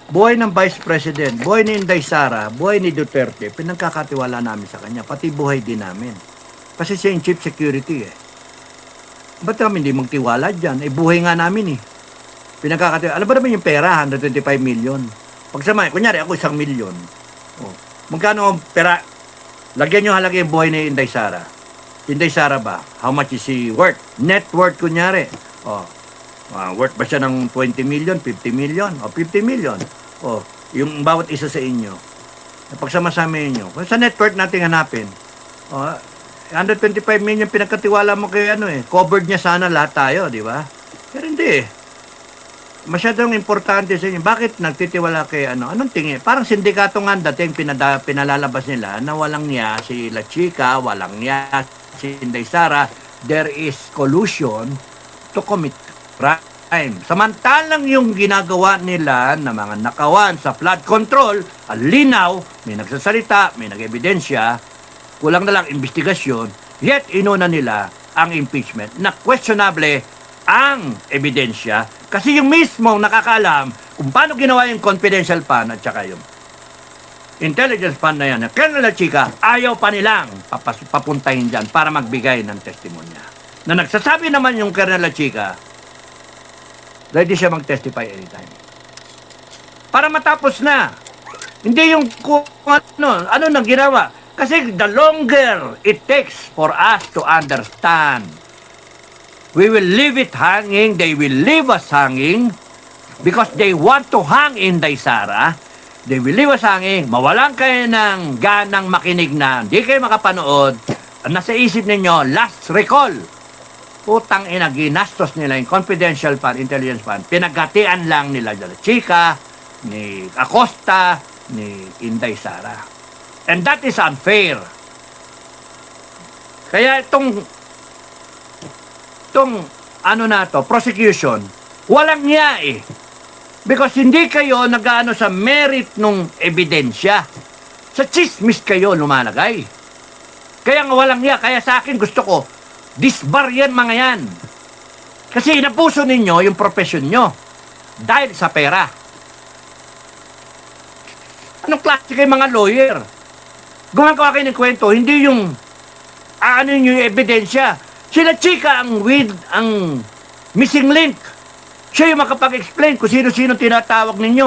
Buhay ng Vice President, buhay ni Inday Sara, buhay ni Duterte, pinagkakatiwala namin sa kanya. Pati buhay din namin. Kasi siya yung Chief Security Ba't kami hindi magtiwala dyan? Buhay nga namin Pinagkakatiwala. Alam ba naman yung pera, 125 million. Pagsamahin, kunyari ako 1,000,000. Oh, magkano ang pera? Lagyan nyo halaga yung buhay ni Inday Sara. Inday Sara ba? How much is she worth? Net worth, kunyari. Oh, worth ba siya ng 20 million, 50 million? O 50 million. Oh, yung bawat isa sa inyo. Pagsama-sama nyo. Kung sa net worth natin hanapin, 125 million pinagkatiwala mo kay covered niya sana lahat tayo, di ba? Pero hindi. Masyadong importante sa inyo. Bakit nagtitiwala kay Anong tingin? Parang sindikato nga dating pinalalabas nila na walang niya si La Chica, walang niya si Inday Sara. There is collusion to commit crime. Samantalang yung ginagawa nila na mga nakawan sa flood control, ang linaw, may nagsasalita, may nag-ebidensya, kulang na lang investigasyon, yet inuna nila ang impeachment na questionable ang ebidensya kasi yung mismong nakakaalam kung paano ginawa yung confidential fund at saka yung intelligence fund na yan. Colonel La Chica, ayaw pa nilang papuntahin dyan para magbigay ng testimonya. Na nagsasabi naman yung Colonel La Chica, ready siya mag-testify anytime. Para matapos na. Hindi yung kung ano nang ginawa. Kasi the longer it takes for us to understand, we will leave it hanging, they will leave us hanging, because they want to hang Inday Sara, they will leave us hanging, mawalan kayo ng ganang makinig na, hindi kayo makapanood, nasa isip ninyo, last recall, putang ina, ginastos nila yung confidential fund, intelligence fund, pinaghatian lang nila La Chica, ni Acosta, ni Inday Sara. And that is unfair. Kaya itong prosecution, walang niya eh. Because hindi kayo nag-ano sa merit nung ebidensya. Sa chismis kayo lumalagay. Kaya nga walang niya. Kaya sa akin gusto ko, disbar yan mga yan. Kasi inapuso ninyo yung profession nyo. Dahil sa pera. Anong klase kayo mga lawyer? Gumagawa kayo ng kwento, hindi yung yung ebidensya. Sila Chica ang missing link. Siya yung makapag-explain kung sino-sino tinatawag ninyo.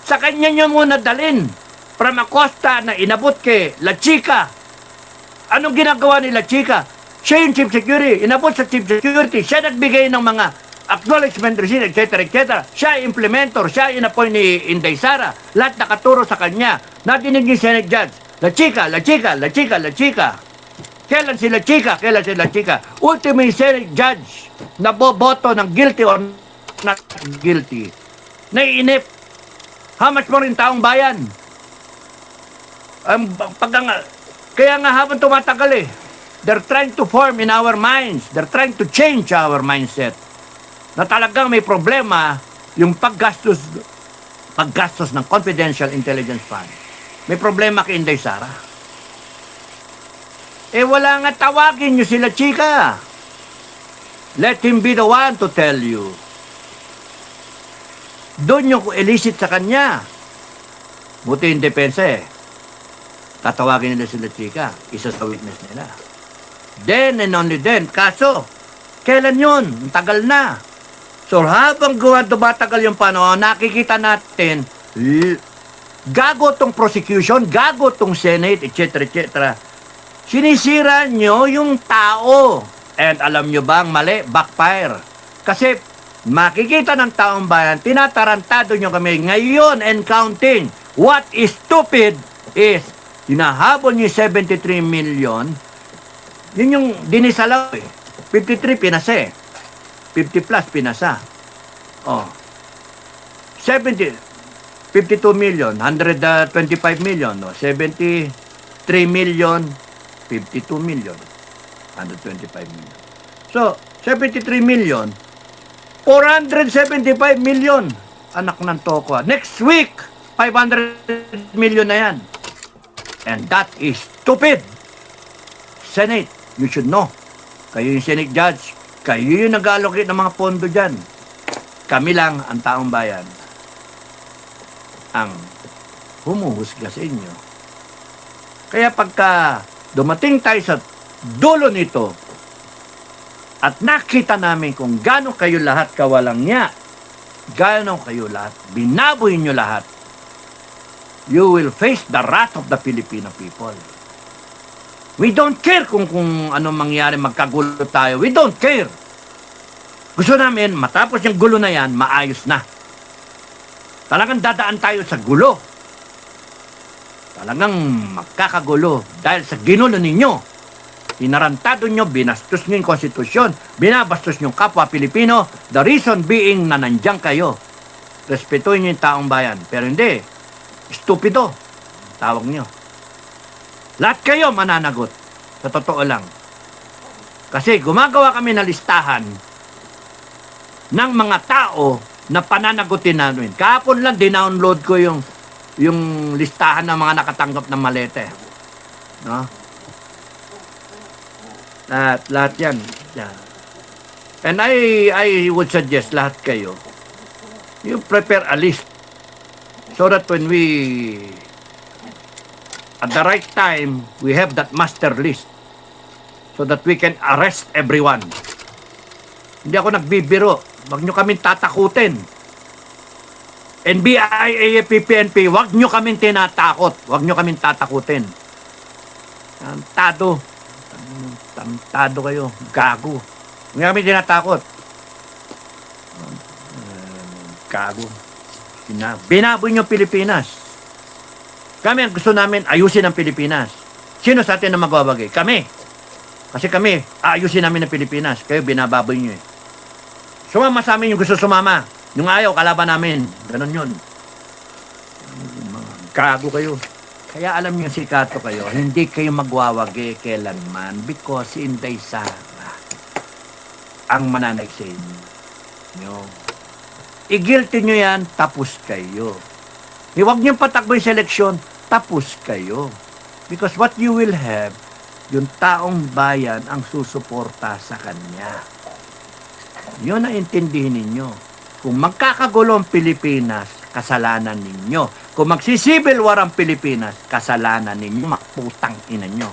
Sa kanya nyo muna dalin. From Acosta na inabot kay La Chica. Anong ginagawa ni La Chica? Siya yung chief security. Inabot sa chief security. Siya nagbigay ng mga acknowledgement receipt, etc. etc. Siya implementor. Siya in-appoint ni Inday Sara. Lahat nakaturo sa kanya. Nadinig ni Senate Judge. La Chica, La Chica, La Chica, La Chica. Kailan si La Chica? Kailan si La Chica? Ultimate Senate Judge na boboto ng guilty or not guilty. Naiinip. How much more in taong bayan? Kaya nga habang tumatagal they're trying to form in our minds. They're trying to change our mindset. Na talagang may problema yung paggastos ng confidential intelligence fund. May problema kay Inday Sara. Wala nga, tawagin nyo sila Chica. Let him be the one to tell you. Doon nyo elicit sa kanya. Buti yung depensa tatawagin nila sila Chica. Isa sa witness nila. Then and only then. Kaso, kailan yun? Tagal na. So habang dumatagal yung panahon, nakikita natin, gago tong prosecution, gago tong Senate, etc. etc. Sinisira nyo yung tao. And alam nyo bang mali? Backfire. Kasi makikita ng taong bayan, tinatarantado nyo kami ngayon and counting. What is stupid is, hinahabol nyo 73 million, yun yung dinisalaw 53 pinasa 50 plus pinasa. 52 million, 125 million, 73 million, 52 million, 125 million. So, 73 million, 475 million. Anak ng toko. Next week, 500 million na yan. And that is stupid. Senate, you should know. Kayo yung Senate Judge. Kayo yung nag-allocate ng mga pondo dyan. Kami lang, ang taong bayan, ang humuhusga sa inyo. Kaya pagka dumating tayo sa dulo nito at nakita namin kung gaano kayo lahat kawalang niya gaano kayo lahat, binaboy nyo lahat, you will face the wrath of the Filipino people. We don't care kung ano mangyari, magkagulo tayo. We don't care. Gusto namin, matapos yung gulo na yan, maayos na. Talagang dadaan tayo sa gulo. Talagang magkakagulo dahil sa ginulo ninyo. Inarantado nyo, binastos nyo yung konstitusyon, binabastos nyo yung kapwa Pilipino, the reason being na nandiyan kayo. Respetuhin nyo yung taong bayan. Pero hindi, stupido, tawag nyo. Lahat kayo mananagot. Sa totoo lang. Kasi gumagawa kami na listahan ng mga tao na pananagutin namin. Kahapon lang, dinownload ko yung listahan ng mga nakatanggap ng malete. No? Lahat yan. Yeah. And I would suggest lahat kayo, you prepare a list so that when we at the right time, we have that master list so that we can arrest everyone. Hindi ako nagbibiro. Huwag nyo kaming tatakutin. NBI, AFP, PNP, huwag nyo kaming tinatakot. Huwag nyo kaming tatakutin. Tantado kayo. Gago. Huwag nyo kaming tinatakot. Gago. Binaboy nyo Pilipinas. Kami ang gusto namin, ayusin ang Pilipinas. Sino sa atin na magbabagay? Kami. Kasi kami, ayusin namin ang Pilipinas. Kayo, binababoy nyo eh. Sumama sa amin yung gusto sumama. Yung ayaw, kalaban namin. Ganon yun. Gago kayo. Kaya alam nyo si Kato kayo, hindi kayo magwawagi kailanman because Inday Sara ang mananaig sa inyo. I-guilty nyo yan, tapos kayo. Huwag nyo patakbo yung seleksyon, tapos kayo. Because what you will have, yung taong bayan ang susuporta sa kanya. Yun ang intindihin ninyo. Kung magkakagulo ang Pilipinas, kasalanan ninyo. Kung magsisibil war ang Pilipinas, kasalanan ninyo. Makputang ina nyo.